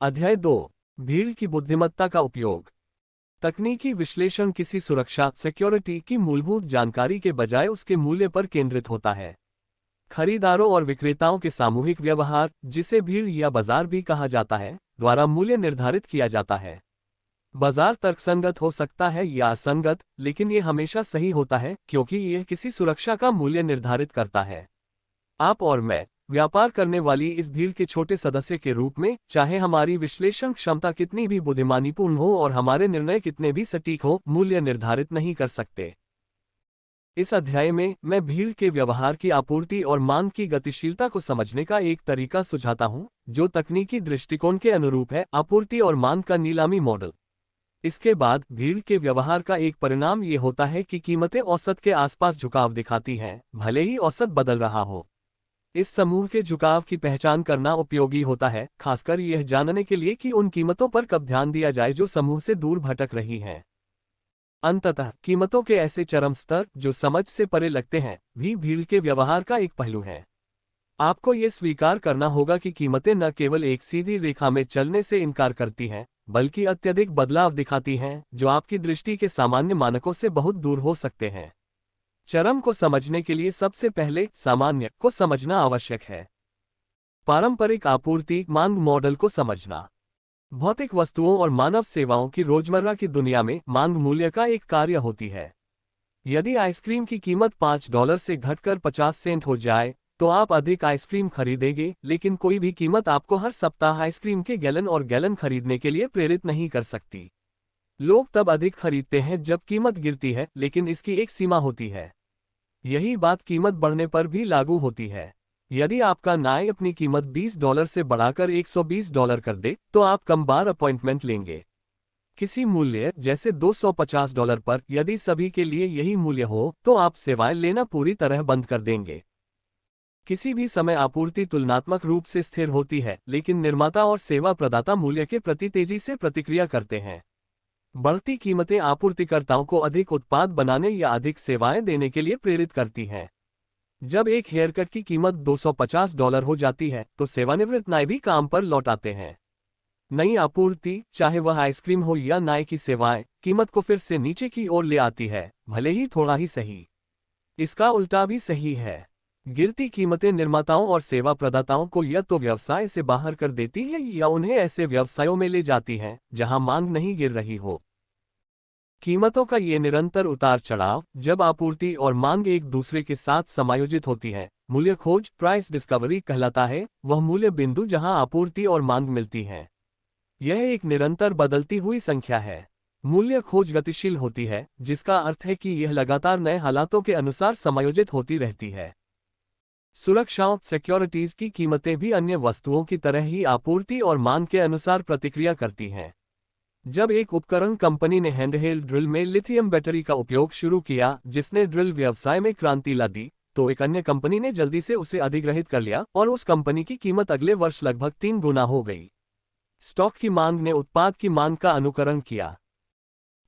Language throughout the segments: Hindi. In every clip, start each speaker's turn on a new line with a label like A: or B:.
A: अध्याय 2। भीड़ की बुद्धिमत्ता का उपयोग। तकनीकी विश्लेषण किसी सुरक्षा सिक्योरिटी की मूलभूत जानकारी के बजाय उसके मूल्य पर केंद्रित होता है। खरीदारों और विक्रेताओं के सामूहिक व्यवहार, जिसे भीड़ या बाजार भी कहा जाता है, द्वारा मूल्य निर्धारित किया जाता है। बाजार तर्कसंगत हो सकता है या असंगत, लेकिन ये हमेशा सही होता है क्योंकि यह किसी सुरक्षा का मूल्य निर्धारित करता है। आप और मैं, व्यापार करने वाली इस भीड़ के छोटे सदस्य के रूप में, चाहे हमारी विश्लेषण क्षमता कितनी भी बुद्धिमानीपूर्ण हो और हमारे निर्णय कितने भी सटीक हो, मूल्य निर्धारित नहीं कर सकते। इस अध्याय में मैं भीड़ के व्यवहार की आपूर्ति और मांग की गतिशीलता को समझने का एक तरीका सुझाता हूं, जो तकनीकी दृष्टिकोण के अनुरूप है। आपूर्ति और मांग का नीलामी मॉडल। इसके बाद भीड़ के व्यवहार का एक परिणाम ये होता है कि कीमतें औसत के आसपास झुकाव दिखाती हैं, भले ही औसत बदल रहा हो। इस समूह के झुकाव की पहचान करना उपयोगी होता है, खासकर यह जानने के लिए कि उन कीमतों पर कब ध्यान दिया जाए जो समूह से दूर भटक रही हैं। अंततः कीमतों के ऐसे चरम स्तर जो समझ से परे लगते हैं, भी भीड़ के व्यवहार का एक पहलू है। आपको ये स्वीकार करना होगा कि कीमतें न केवल एक सीधी रेखा में चलने से इनकार करती हैं, बल्कि अत्यधिक बदलाव दिखाती हैं, जो आपकी दृष्टि के सामान्य मानकों से बहुत दूर हो सकते हैं। चरम को समझने के लिए सबसे पहले सामान्य को समझना आवश्यक है। पारंपरिक आपूर्ति मांग मॉडल को समझना। भौतिक वस्तुओं और मानव सेवाओं की रोजमर्रा की दुनिया में मांग मूल्य का एक कार्य होती है। यदि आइसक्रीम की कीमत $5 से घटकर 50 सेंट हो जाए, तो आप अधिक आइसक्रीम खरीदेंगे, लेकिन कोई भी कीमत आपको हर सप्ताह आइसक्रीम के गैलन और गैलन खरीदने के लिए प्रेरित नहीं कर सकती। लोग तब अधिक खरीदते हैं जब कीमत गिरती है, लेकिन इसकी एक सीमा होती है। यही बात कीमत बढ़ने पर भी लागू होती है। यदि आपका नाई अपनी कीमत $20 से बढ़ाकर $120 कर दे, तो आप कम बार अपॉइंटमेंट लेंगे। किसी मूल्य जैसे $250 पर यदि सभी के लिए यही मूल्य हो, तो आप सेवाएं लेना पूरी तरह बंद कर देंगे। किसी भी समय आपूर्ति तुलनात्मक रूप से स्थिर होती है, लेकिन निर्माता और सेवा प्रदाता मूल्य के प्रति तेजी से प्रतिक्रिया करते हैं। बढ़ती कीमतें आपूर्तिकर्ताओं को अधिक उत्पाद बनाने या अधिक सेवाएं देने के लिए प्रेरित करती हैं। जब एक हेयरकट की कीमत $250 हो जाती है, तो सेवानिवृत्त नाई भी काम पर लौट आते हैं। नई आपूर्ति, चाहे वह आइसक्रीम हो या नाई की सेवाएं, कीमत को फिर से नीचे की ओर ले आती है, भले ही थोड़ा ही सही। इसका उल्टा भी सही है। गिरती कीमतें निर्माताओं और सेवा प्रदाताओं को या तो व्यवसाय से बाहर कर देती है या उन्हें ऐसे व्यवसायों में ले जाती हैं जहां मांग नहीं गिर रही हो। कीमतों का ये निरंतर उतार चढ़ाव, जब आपूर्ति और मांग एक दूसरे के साथ समायोजित होती है, मूल्य खोज प्राइस डिस्कवरी कहलाता है। वह मूल्य बिंदु जहां आपूर्ति और मांग मिलती है। यह एक निरंतर बदलती हुई संख्या है। मूल्य खोज गतिशील होती है, जिसका अर्थ है कि यह लगातार नए हालातों के अनुसार समायोजित होती रहती है। सुरक्षाओं सिक्योरिटीज की कीमतें भी अन्य वस्तुओं की तरह ही आपूर्ति और मांग के अनुसार प्रतिक्रिया करती हैं। जब एक उपकरण कंपनी ने हैंडहेल्ड ड्रिल में लिथियम बैटरी का उपयोग शुरू किया, जिसने ड्रिल व्यवसाय में क्रांति ला दी, तो एक अन्य कंपनी ने जल्दी से उसे अधिग्रहित कर लिया और उस कंपनी की कीमत अगले वर्ष लगभग 3 गुना हो गई। स्टॉक की मांग ने उत्पाद की मांग का अनुकरण किया।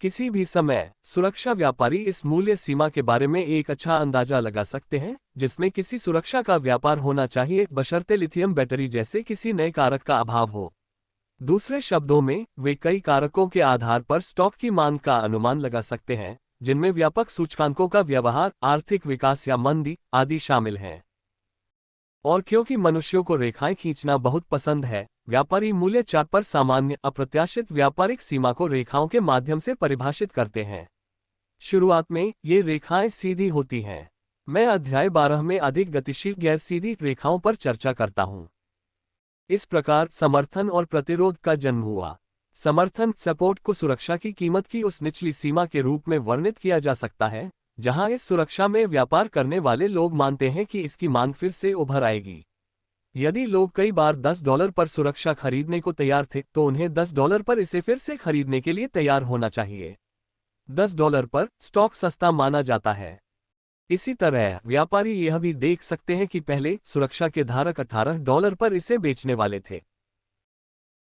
A: किसी भी समय सुरक्षा व्यापारी इस मूल्य सीमा के बारे में एक अच्छा अंदाजा लगा सकते हैं, जिसमें किसी सुरक्षा का व्यापार होना चाहिए, बशर्ते लिथियम बैटरी जैसे किसी नए कारक का अभाव हो। दूसरे शब्दों में, वे कई कारकों के आधार पर स्टॉक की मांग का अनुमान लगा सकते हैं, जिनमें व्यापक सूचकांकों का व्यवहार, आर्थिक विकास या मंदी आदि शामिल हैं। और क्योंकि मनुष्यों को रेखाएं खींचना बहुत पसंद है, व्यापारी मूल्य चार्ट पर सामान्य अप्रत्याशित व्यापारिक सीमा को रेखाओं के माध्यम से परिभाषित करते हैं। शुरुआत में ये रेखाएं सीधी होती हैं। मैं अध्याय 12 में अधिक गतिशील गैर सीधी रेखाओं पर चर्चा करता हूं। इस प्रकार समर्थन और प्रतिरोध का जन्म हुआ। समर्थन सपोर्ट को सुरक्षा की कीमत की उस निचली सीमा के रूप में वर्णित किया जा सकता है, जहां इस सुरक्षा में व्यापार करने वाले लोग मानते हैं कि इसकी मांग फिर से उभर आएगी। यदि लोग कई बार $10 पर सुरक्षा खरीदने को तैयार थे, तो उन्हें $10 पर इसे फिर से खरीदने के लिए तैयार होना चाहिए। $10 पर स्टॉक सस्ता माना जाता है। इसी तरह व्यापारी यह भी देख सकते हैं कि पहले सुरक्षा के धारक $18 पर इसे बेचने वाले थे।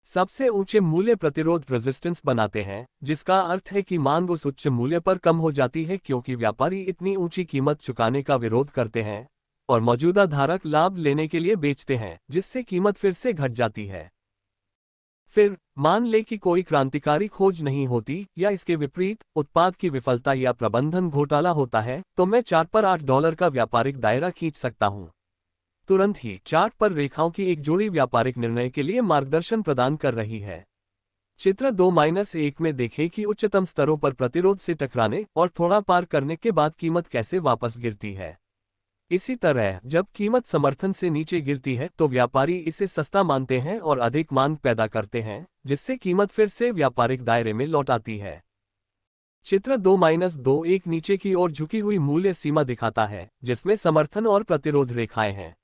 A: सबसे ऊंचे मूल्य प्रतिरोध रेजिस्टेंस बनाते हैं, जिसका अर्थ है कि मांग उस उच्च मूल्य पर कम हो जाती है क्योंकि व्यापारी इतनी ऊंची कीमत चुकाने का विरोध करते हैं और मौजूदा धारक लाभ लेने के लिए बेचते हैं, जिससे कीमत फिर से घट जाती है। फिर मान ले कि कोई क्रांतिकारी खोज नहीं होती या इसके विपरीत उत्पाद की विफलता या प्रबंधन घोटाला होता है, तो मैं चार्ट पर $8 का व्यापारिक दायरा खींच सकता हूं। तुरंत ही चार्ट पर रेखाओं की एक जोड़ी व्यापारिक निर्णय के लिए मार्गदर्शन प्रदान कर रही है। चित्र 2-1 में देखें कि उच्चतम स्तरों पर प्रतिरोध से टकराने और थोड़ा पार करने के बाद कीमत कैसे वापस गिरती है। इसी तरह जब कीमत समर्थन से नीचे गिरती है तो व्यापारी इसे सस्ता मानते हैं और अधिक मांग पैदा करते हैं, जिससे कीमत फिर से व्यापारिक दायरे में लौट आती है। चित्र 2-2 नीचे की ओर झुकी हुई मूल्य सीमा दिखाता है, जिसमें समर्थन और प्रतिरोध रेखाएं हैं।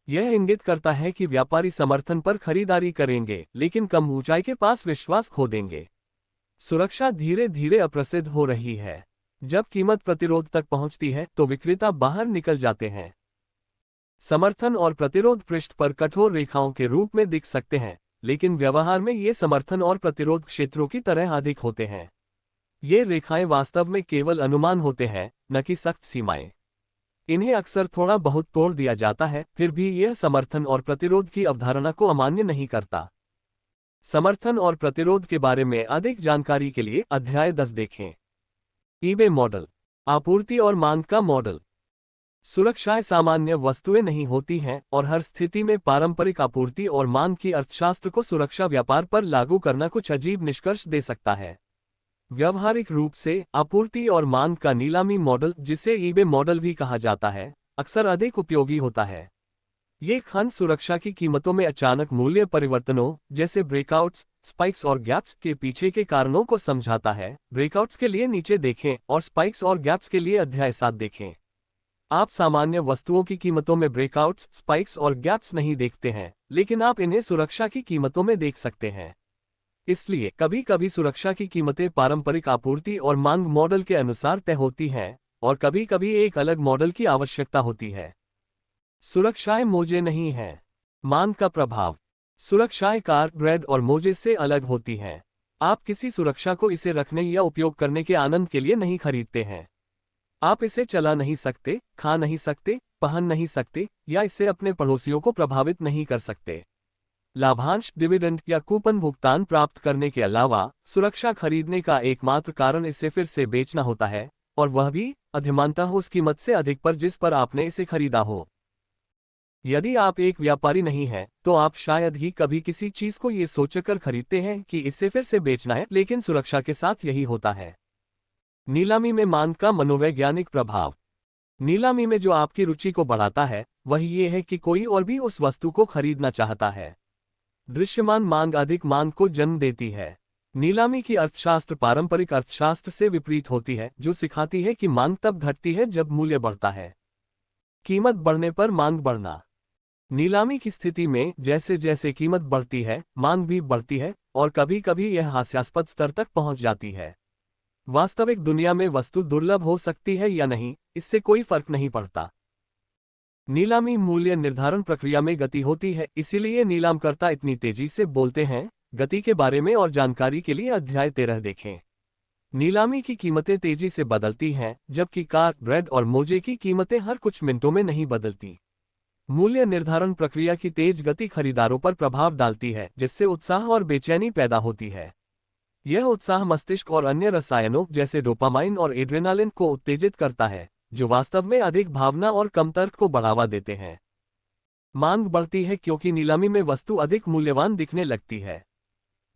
A: यह इंगित करता है कि व्यापारी समर्थन पर खरीदारी करेंगे लेकिन कम ऊंचाई के पास विश्वास खो देंगे। सुरक्षा धीरे धीरे अप्रसिद्ध हो रही है। जब कीमत प्रतिरोध तक पहुंचती है तो विक्रेता बाहर निकल जाते हैं। समर्थन और प्रतिरोध पृष्ठ पर कठोर रेखाओं के रूप में दिख सकते हैं, लेकिन व्यवहार में ये समर्थन और प्रतिरोध क्षेत्रों की तरह अधिक होते हैं। ये रेखाएं वास्तव में केवल अनुमान होते हैं, न कि सख्त सीमाएं। इन्हें अक्सर थोड़ा बहुत तोड़ दिया जाता है, फिर भी यह समर्थन और प्रतिरोध की अवधारणा को अमान्य नहीं करता। समर्थन और प्रतिरोध के बारे में अधिक जानकारी के लिए अध्याय 10 देखें। ईबे मॉडल, आपूर्ति और मांग का मॉडल। सुरक्षाएं सामान्य वस्तुएं नहीं होती हैं और हर स्थिति में पारंपरिक आपूर्ति और मांग की अर्थशास्त्र को सुरक्षा व्यापार पर लागू करना कुछ अजीब निष्कर्ष दे सकता है। व्यावहारिक रूप से आपूर्ति और मांग का नीलामी मॉडल, जिसे ईबे मॉडल भी कहा जाता है, अक्सर अधिक उपयोगी होता है। ये खंड सुरक्षा की कीमतों में अचानक मूल्य परिवर्तनों जैसे ब्रेकआउट्स, स्पाइक्स और गैप्स के पीछे के कारणों को समझाता है। ब्रेकआउट्स के लिए नीचे देखें और स्पाइक्स और गैप्स के लिए अध्याय 7 देखें। आप सामान्य वस्तुओं की कीमतों में ब्रेकआउट्स, स्पाइक्स और गैप्स नहीं देखते हैं, लेकिन आप इन्हें सुरक्षा की कीमतों में देख सकते हैं। इसलिए कभी कभी सुरक्षा की कीमतें पारंपरिक आपूर्ति और मांग मॉडल के अनुसार तय होती हैं, और कभी कभी एक अलग मॉडल की आवश्यकता होती है। सुरक्षाएं मोजे नहीं हैं। मांग का प्रभाव। सुरक्षाएं कार, ब्रेड और मोजे से अलग होती हैं। आप किसी सुरक्षा को इसे रखने या उपयोग करने के आनंद के लिए नहीं खरीदते हैं। आप इसे चला नहीं सकते, खा नहीं सकते, पहन नहीं सकते या इससे अपने पड़ोसियों को प्रभावित नहीं कर सकते। लाभांश, डिविडेंड या कूपन भुगतान प्राप्त करने के अलावा सुरक्षा खरीदने का एकमात्र कारण इसे फिर से बेचना होता है, और वह भी अधिमानतः उस कीमत से अधिक पर जिस पर आपने इसे खरीदा हो। यदि आप एक व्यापारी नहीं हैं, तो आप शायद ही कभी किसी चीज को ये सोचकर खरीदते हैं कि इसे फिर से बेचना है, लेकिन सुरक्षा के साथ यही होता है। नीलामी में मांग का मनोवैज्ञानिक प्रभाव। नीलामी में जो आपकी रुचि को बढ़ाता है वह ये है कि कोई और भी उस वस्तु को खरीदना चाहता है। दृश्यमान मांग अधिक मांग को जन्म देती है। नीलामी की अर्थशास्त्र पारंपरिक अर्थशास्त्र से विपरीत होती है, जो सिखाती है कि मांग तब घटती है जब मूल्य बढ़ता है। कीमत बढ़ने पर मांग बढ़ना। नीलामी की स्थिति में जैसे जैसे कीमत बढ़ती है, मांग भी बढ़ती है, और कभी कभी यह हास्यास्पद स्तर तक पहुंच जाती है। वास्तविक दुनिया में वस्तु दुर्लभ हो सकती है या नहीं, इससे कोई फर्क नहीं पड़ता। नीलामी मूल्य निर्धारण प्रक्रिया में गति होती है, इसीलिए नीलामकर्ता इतनी तेजी से बोलते हैं। गति के बारे में और जानकारी के लिए अध्याय 13 देखें। नीलामी की कीमतें तेजी से बदलती हैं, जबकि कार, ब्रेड और मोजे की कीमतें हर कुछ मिनटों में नहीं बदलती। मूल्य निर्धारण प्रक्रिया की तेज गति खरीदारों पर प्रभाव डालती है, जिससे उत्साह और बेचैनी पैदा होती है। यह उत्साह मस्तिष्क और अन्य रसायनों जैसे डोपामाइन और एड्रेनालिन को उत्तेजित करता है, जो वास्तव में अधिक भावना और कम तर्क को बढ़ावा देते हैं। मांग बढ़ती है क्योंकि नीलामी में वस्तु अधिक मूल्यवान दिखने लगती है।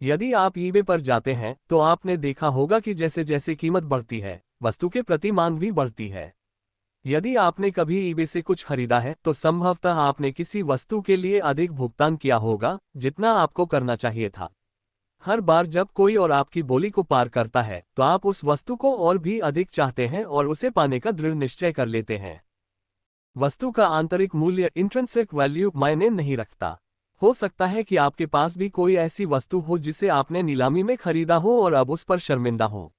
A: यदि आप ईबे पर जाते हैं तो आपने देखा होगा कि जैसे जैसे कीमत बढ़ती है, वस्तु के प्रति मांग भी बढ़ती है। यदि आपने कभी ईबे से कुछ खरीदा है तो संभवतः आपने किसी वस्तु के लिए अधिक भुगतान किया होगा जितना आपको करना चाहिए था। हर बार जब कोई और आपकी बोली को पार करता है तो आप उस वस्तु को और भी अधिक चाहते हैं और उसे पाने का दृढ़ निश्चय कर लेते हैं। वस्तु का आंतरिक मूल्य, इंट्रिंसिक वैल्यू, मायने नहीं रखता। हो सकता है कि आपके पास भी कोई ऐसी वस्तु हो जिसे आपने नीलामी में खरीदा हो और अब उस पर शर्मिंदा हो।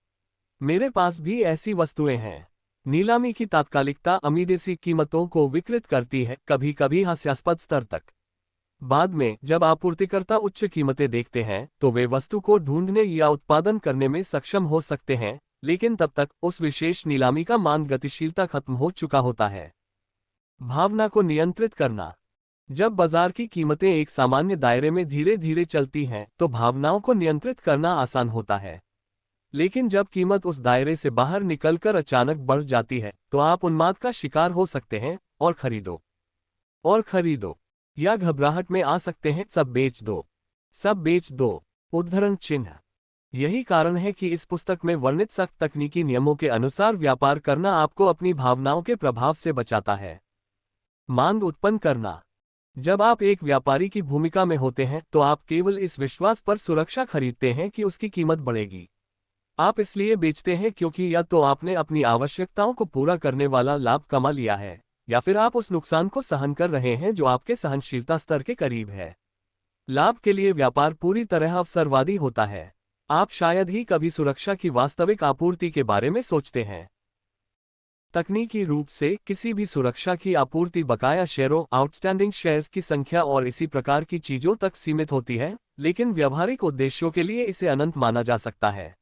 A: मेरे पास भी ऐसी वस्तुएं हैं। नीलामी की तात्कालिकता अमीदेसी कीमतों को विकृत करती है, कभी कभी हास्यास्पद स्तर तक। बाद में जब आपूर्तिकर्ता उच्च कीमतें देखते हैं तो वे वस्तु को ढूंढने या उत्पादन करने में सक्षम हो सकते हैं, लेकिन तब तक उस विशेष नीलामी का मांग गतिशीलता खत्म हो चुका होता है। भावना को नियंत्रित करना। जब बाजार की कीमतें एक सामान्य दायरे में धीरे धीरे चलती हैं, तो भावनाओं को नियंत्रित करना आसान होता है। लेकिन जब कीमत उस दायरे से बाहर निकलकर अचानक बढ़ जाती है, तो आप उन्माद का शिकार हो सकते हैं और खरीदो या घबराहट में आ सकते हैं, सब बेच दो। उद्धरण चिन्ह। यही कारण है कि इस पुस्तक में वर्णित सख्त तकनीकी नियमों के अनुसार व्यापार करना आपको अपनी भावनाओं के प्रभाव से बचाता है। मांग उत्पन्न करना। जब आप एक व्यापारी की भूमिका में होते हैं, तो आप केवल इस विश्वास पर सुरक्षा खरीदते हैं कि उसकी कीमत बढ़ेगी। आप इसलिए बेचते हैं क्योंकि या तो आपने अपनी आवश्यकताओं को पूरा करने वाला लाभ कमा लिया है, या फिर आप उस नुकसान को सहन कर रहे हैं जो आपके सहनशीलता स्तर के करीब है। लाभ के लिए व्यापार पूरी तरह अवसरवादी होता है। आप शायद ही कभी सुरक्षा की वास्तविक आपूर्ति के बारे में सोचते हैं। तकनीकी रूप से किसी भी सुरक्षा की आपूर्ति बकाया शेयरों, आउटस्टैंडिंग शेयर्स की संख्या और इसी प्रकार की चीजों तक सीमित होती है, लेकिन व्यावहारिक उद्देश्यों के लिए इसे अनंत माना जा सकता है।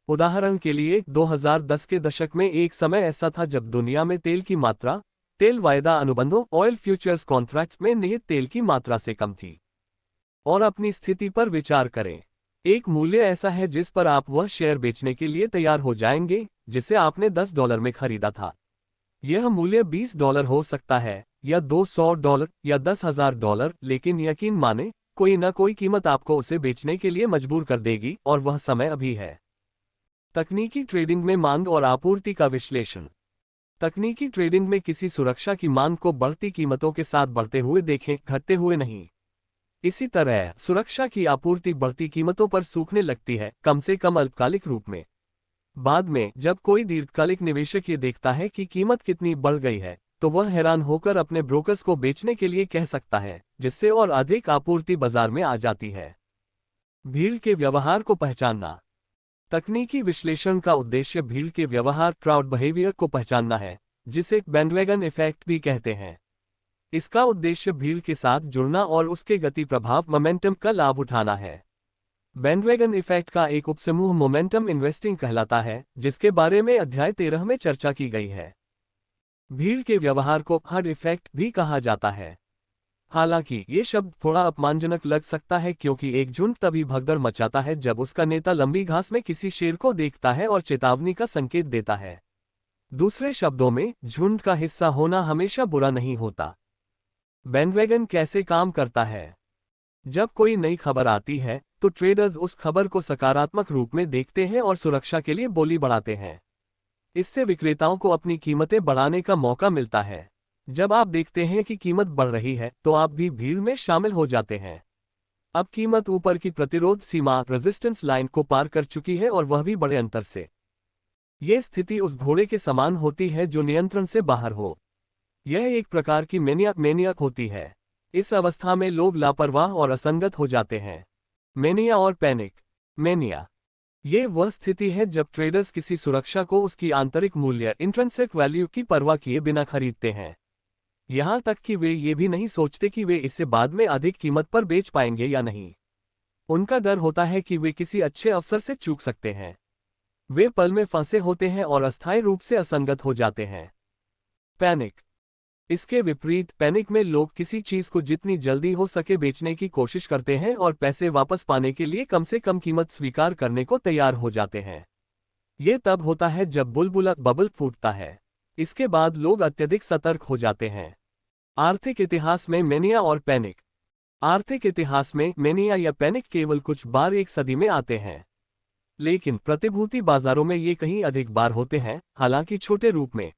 A: उदाहरण के लिए 2010 के दशक में एक समय ऐसा था जब दुनिया में तेल की मात्रा, तेल वायदा अनुबंधों, ऑयल फ्यूचर्स कॉन्ट्रैक्ट्स में निहित तेल की मात्रा से कम थी। और अपनी स्थिति पर विचार करें। एक मूल्य ऐसा है जिस पर आप वह शेयर बेचने के लिए तैयार हो जाएंगे जिसे आपने $10 में खरीदा था। यह मूल्य $20 हो सकता है, या $200 या $10,000, लेकिन यकीन माने कोई न कोई कीमत आपको उसे बेचने के लिए मजबूर कर देगी, और वह समय अभी है। तकनीकी ट्रेडिंग में मांग और आपूर्ति का विश्लेषण। तकनीकी ट्रेडिंग में किसी सुरक्षा की मांग को बढ़ती कीमतों के साथ बढ़ते हुए देखें, घटते हुए नहीं। इसी तरह सुरक्षा की आपूर्ति बढ़ती कीमतों पर सूखने लगती है, कम से कम अल्पकालिक रूप में। बाद में जब कोई दीर्घकालिक निवेशक ये देखता है कि कीमत कितनी बढ़ गई है, तो वह हैरान होकर अपने ब्रोकर्स को बेचने के लिए कह सकता है, जिससे और अधिक आपूर्ति बाजार में आ जाती है। भीड़ के व्यवहार को पहचानना। तकनीकी विश्लेषण का उद्देश्य भीड़ के व्यवहार, क्राउड बिहेवियर को पहचानना है, जिसे बैंडवैगन इफेक्ट भी कहते हैं। इसका उद्देश्य भीड़ के साथ जुड़ना और उसके गति, प्रभाव, मोमेंटम का लाभ उठाना है। बैंडवैगन इफेक्ट का एक उपसमूह मोमेंटम इन्वेस्टिंग कहलाता है, जिसके बारे में अध्याय 13 में चर्चा की गई है। भीड़ के व्यवहार को हर्ड इफेक्ट भी कहा जाता है। हालांकि ये शब्द थोड़ा अपमानजनक लग सकता है, क्योंकि एक झुंड तभी भगदड़ मचाता है जब उसका नेता लंबी घास में किसी शेर को देखता है और चेतावनी का संकेत देता है। दूसरे शब्दों में, झुंड का हिस्सा होना हमेशा बुरा नहीं होता। बैंडवैगन कैसे काम करता है? जब कोई नई खबर आती है, तो ट्रेडर्स उस खबर को सकारात्मक रूप में देखते हैं और सुरक्षा के लिए बोली बढ़ाते हैं। इससे विक्रेताओं को अपनी कीमतें बढ़ाने का मौका मिलता है। जब आप देखते हैं कि कीमत बढ़ रही है, तो आप भी भीड़ में शामिल हो जाते हैं। अब कीमत ऊपर की प्रतिरोध सीमा, रेजिस्टेंस लाइन को पार कर चुकी है, और वह भी बड़े अंतर से। यह स्थिति उस घोड़े के समान होती है जो नियंत्रण से बाहर हो। यह एक प्रकार की मेनियक होती है। इस अवस्था में लोग लापरवाह और असंगत हो जाते हैं। मेनिया और पैनिक। मेनिया ये वह स्थिति है जब ट्रेडर्स किसी सुरक्षा को उसकी आंतरिक मूल्य, इंट्रिंसिक वैल्यू की परवाह किए बिना खरीदते हैं। यहां तक कि वे ये भी नहीं सोचते कि वे इसे बाद में अधिक कीमत पर बेच पाएंगे या नहीं। उनका डर होता है कि वे किसी अच्छे अवसर से चूक सकते हैं। वे पल में फंसे होते हैं और अस्थायी रूप से असंगत हो जाते हैं। पैनिक। इसके विपरीत, पैनिक में लोग किसी चीज को जितनी जल्दी हो सके बेचने की कोशिश करते हैं और पैसे वापस पाने के लिए कम से कम कीमत स्वीकार करने को तैयार हो जाते हैं। ये तब होता है जब बबल फूटता है। इसके बाद लोग अत्यधिक सतर्क हो जाते हैं। आर्थिक इतिहास में मेनिया और पैनिक। आर्थिक इतिहास में मेनिया या पैनिक केवल कुछ बार एक सदी में आते हैं, लेकिन प्रतिभूति बाजारों में ये कहीं अधिक बार होते हैं, हालांकि छोटे रूप में।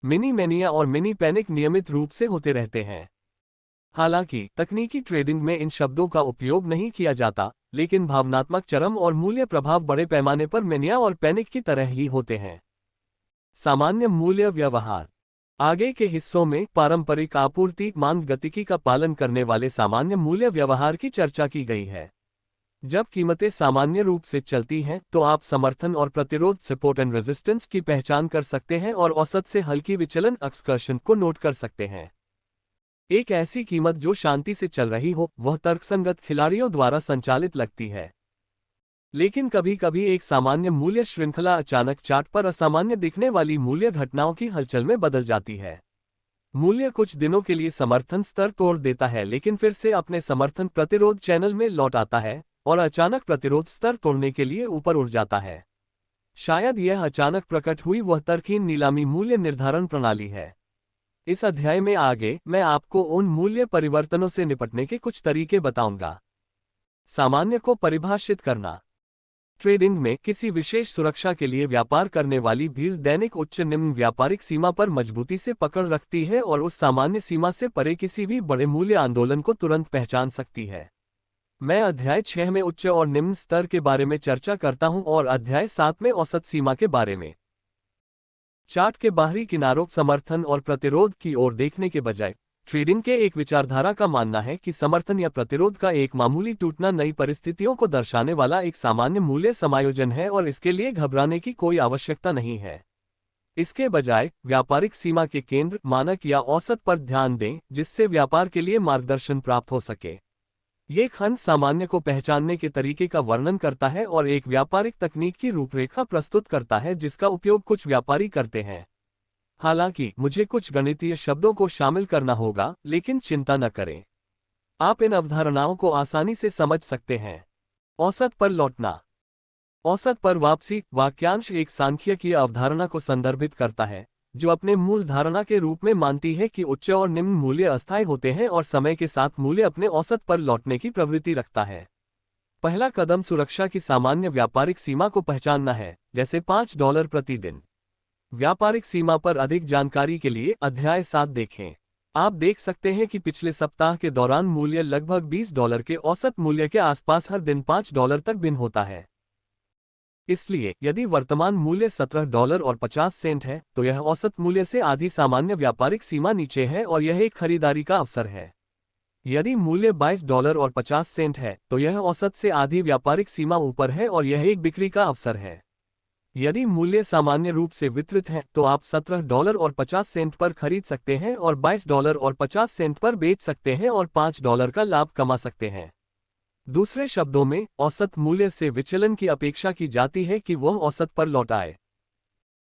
A: मिनी मेनिया और मिनी पैनिक नियमित रूप से होते रहते हैं। हालांकि तकनीकी ट्रेडिंग में इन शब्दों का उपयोग नहीं किया जाता, लेकिन भावनात्मक चरम और मूल्य प्रभाव बड़े पैमाने पर मेनिया और पैनिक की तरह ही होते हैं। सामान्य मूल्य व्यवहार। आगे के हिस्सों में पारंपरिक आपूर्ति मांग गतिकी का पालन करने वाले सामान्य मूल्य व्यवहार की चर्चा की गई है। जब कीमतें सामान्य रूप से चलती हैं, तो आप समर्थन और प्रतिरोध, सपोर्ट एंड रेजिस्टेंस की पहचान कर सकते हैं और औसत से हल्की विचलन, एक्सकर्शन को नोट कर सकते हैं। एक ऐसी कीमत जो शांति से चल रही हो, वह तर्कसंगत खिलाड़ियों द्वारा संचालित लगती है। लेकिन कभी कभी एक सामान्य मूल्य श्रृंखला अचानक चार्ट पर असामान्य दिखने वाली मूल्य घटनाओं की हलचल में बदल जाती है। मूल्य कुछ दिनों के लिए समर्थन स्तर तोड़ देता है लेकिन फिर से अपने समर्थन प्रतिरोध चैनल में लौट आता है और अचानक प्रतिरोध स्तर तोड़ने के लिए ऊपर उठ जाता है। शायद यह अचानक प्रकट हुई वह तर्कहीन नीलामी मूल्य निर्धारण प्रणाली है। इस अध्याय में आगे मैं आपको उन मूल्य परिवर्तनों से निपटने के कुछ तरीके बताऊंगा। सामान्य को परिभाषित करना। ट्रेडिंग में किसी विशेष सुरक्षा के लिए व्यापार करने वाली भीड़ दैनिक उच्च निम्न व्यापारिक सीमा पर मजबूती से पकड़ रखती है और उस सामान्य सीमा से परे किसी भी बड़े मूल्य आंदोलन को तुरंत पहचान सकती है। मैं अध्याय 6 में उच्च और निम्न स्तर के बारे में चर्चा करता हूं और अध्याय 7 में औसत सीमा के बारे में। चार्ट के बाहरी किनारों समर्थन और प्रतिरोध की ओर देखने के बजाय ट्रेडिंग के एक विचारधारा का मानना है कि समर्थन या प्रतिरोध का एक मामूली टूटना नई परिस्थितियों को दर्शाने वाला एक सामान्य मूल्य समायोजन है और इसके लिए घबराने की कोई आवश्यकता नहीं है। इसके बजाय व्यापारिक सीमा के केंद्र मानक या औसत पर ध्यान दें जिससे व्यापार के लिए मार्गदर्शन प्राप्त हो सके। ये खंड सामान्य को पहचानने के तरीके का वर्णन करता है और एक व्यापारिक तकनीक की रूपरेखा प्रस्तुत करता है जिसका उपयोग कुछ व्यापारी करते हैं। हालांकि मुझे कुछ गणितीय शब्दों को शामिल करना होगा, लेकिन चिंता न करें, आप इन अवधारणाओं को आसानी से समझ सकते हैं। औसत पर लौटना। औसत पर वापसी वाक्यांश एक सांख्यिकीय अवधारणा को संदर्भित करता है जो अपने मूल धारणा के रूप में मानती है कि उच्च और निम्न मूल्य अस्थायी होते हैं और समय के साथ मूल्य अपने औसत पर लौटने की प्रवृत्ति रखता है। पहला कदम सुरक्षा की सामान्य व्यापारिक सीमा को पहचानना है, जैसे $5 प्रति दिन। व्यापारिक सीमा पर अधिक जानकारी के लिए अध्याय 7 देखें। आप देख सकते हैं कि पिछले सप्ताह के दौरान मूल्य लगभग $20 के औसत मूल्य के आसपास हर दिन $5 तक भिन्न होता है। इसलिए यदि वर्तमान मूल्य $17.50 है तो यह औसत मूल्य से आधी सामान्य व्यापारिक सीमा नीचे है और यह एक खरीदारी का अवसर है। यदि मूल्य $22.50 है तो यह औसत से आधी व्यापारिक सीमा ऊपर है और यह एक बिक्री का अवसर है। यदि मूल्य सामान्य रूप से वितरित है तो आप $17.50 पर खरीद सकते हैं और $22.50 पर बेच सकते हैं और $5 का लाभ कमा सकते हैं। दूसरे शब्दों में, औसत मूल्य से विचलन की अपेक्षा की जाती है कि वह औसत पर लौट आए।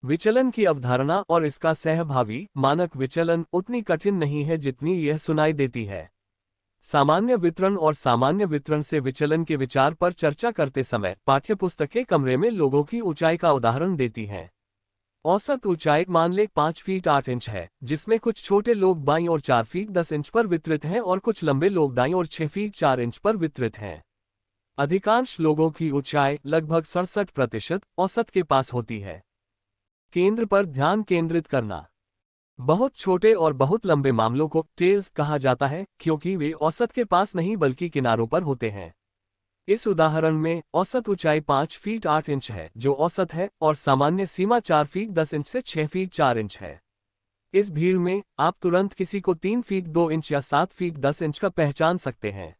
A: विचलन की अवधारणा और इसका सहभावी मानक विचलन उतनी कठिन नहीं है जितनी यह सुनाई देती है। सामान्य वितरण और सामान्य वितरण से विचलन के विचार पर चर्चा करते समय पाठ्यपुस्तकें कमरे में लोगों की ऊंचाई का उदाहरण देती हैं। औसत ऊंचाई मान लें 5 फीट 8 इंच है, जिसमें कुछ छोटे लोग बाईं ओर 4 फीट 10 इंच पर वितरित हैं और कुछ लंबे लोग दाईं ओर 6 फीट 4 इंच पर वितरित हैं। अधिकांश लोगों की ऊंचाई लगभग 67% औसत के पास होती है। केंद्र पर ध्यान केंद्रित करना। बहुत छोटे और बहुत लंबे मामलों को टेल्स कहा जाता है क्योंकि वे औसत के पास नहीं बल्कि किनारों पर होते हैं। इस उदाहरण में औसत ऊंचाई 5 फीट 8 इंच है जो औसत है और सामान्य सीमा 4 फीट 10 इंच से 6 फीट 4 इंच है। इस भीड़ में आप तुरंत किसी को 3 फीट 2 इंच या 7 फीट 10 इंच का पहचान सकते हैं।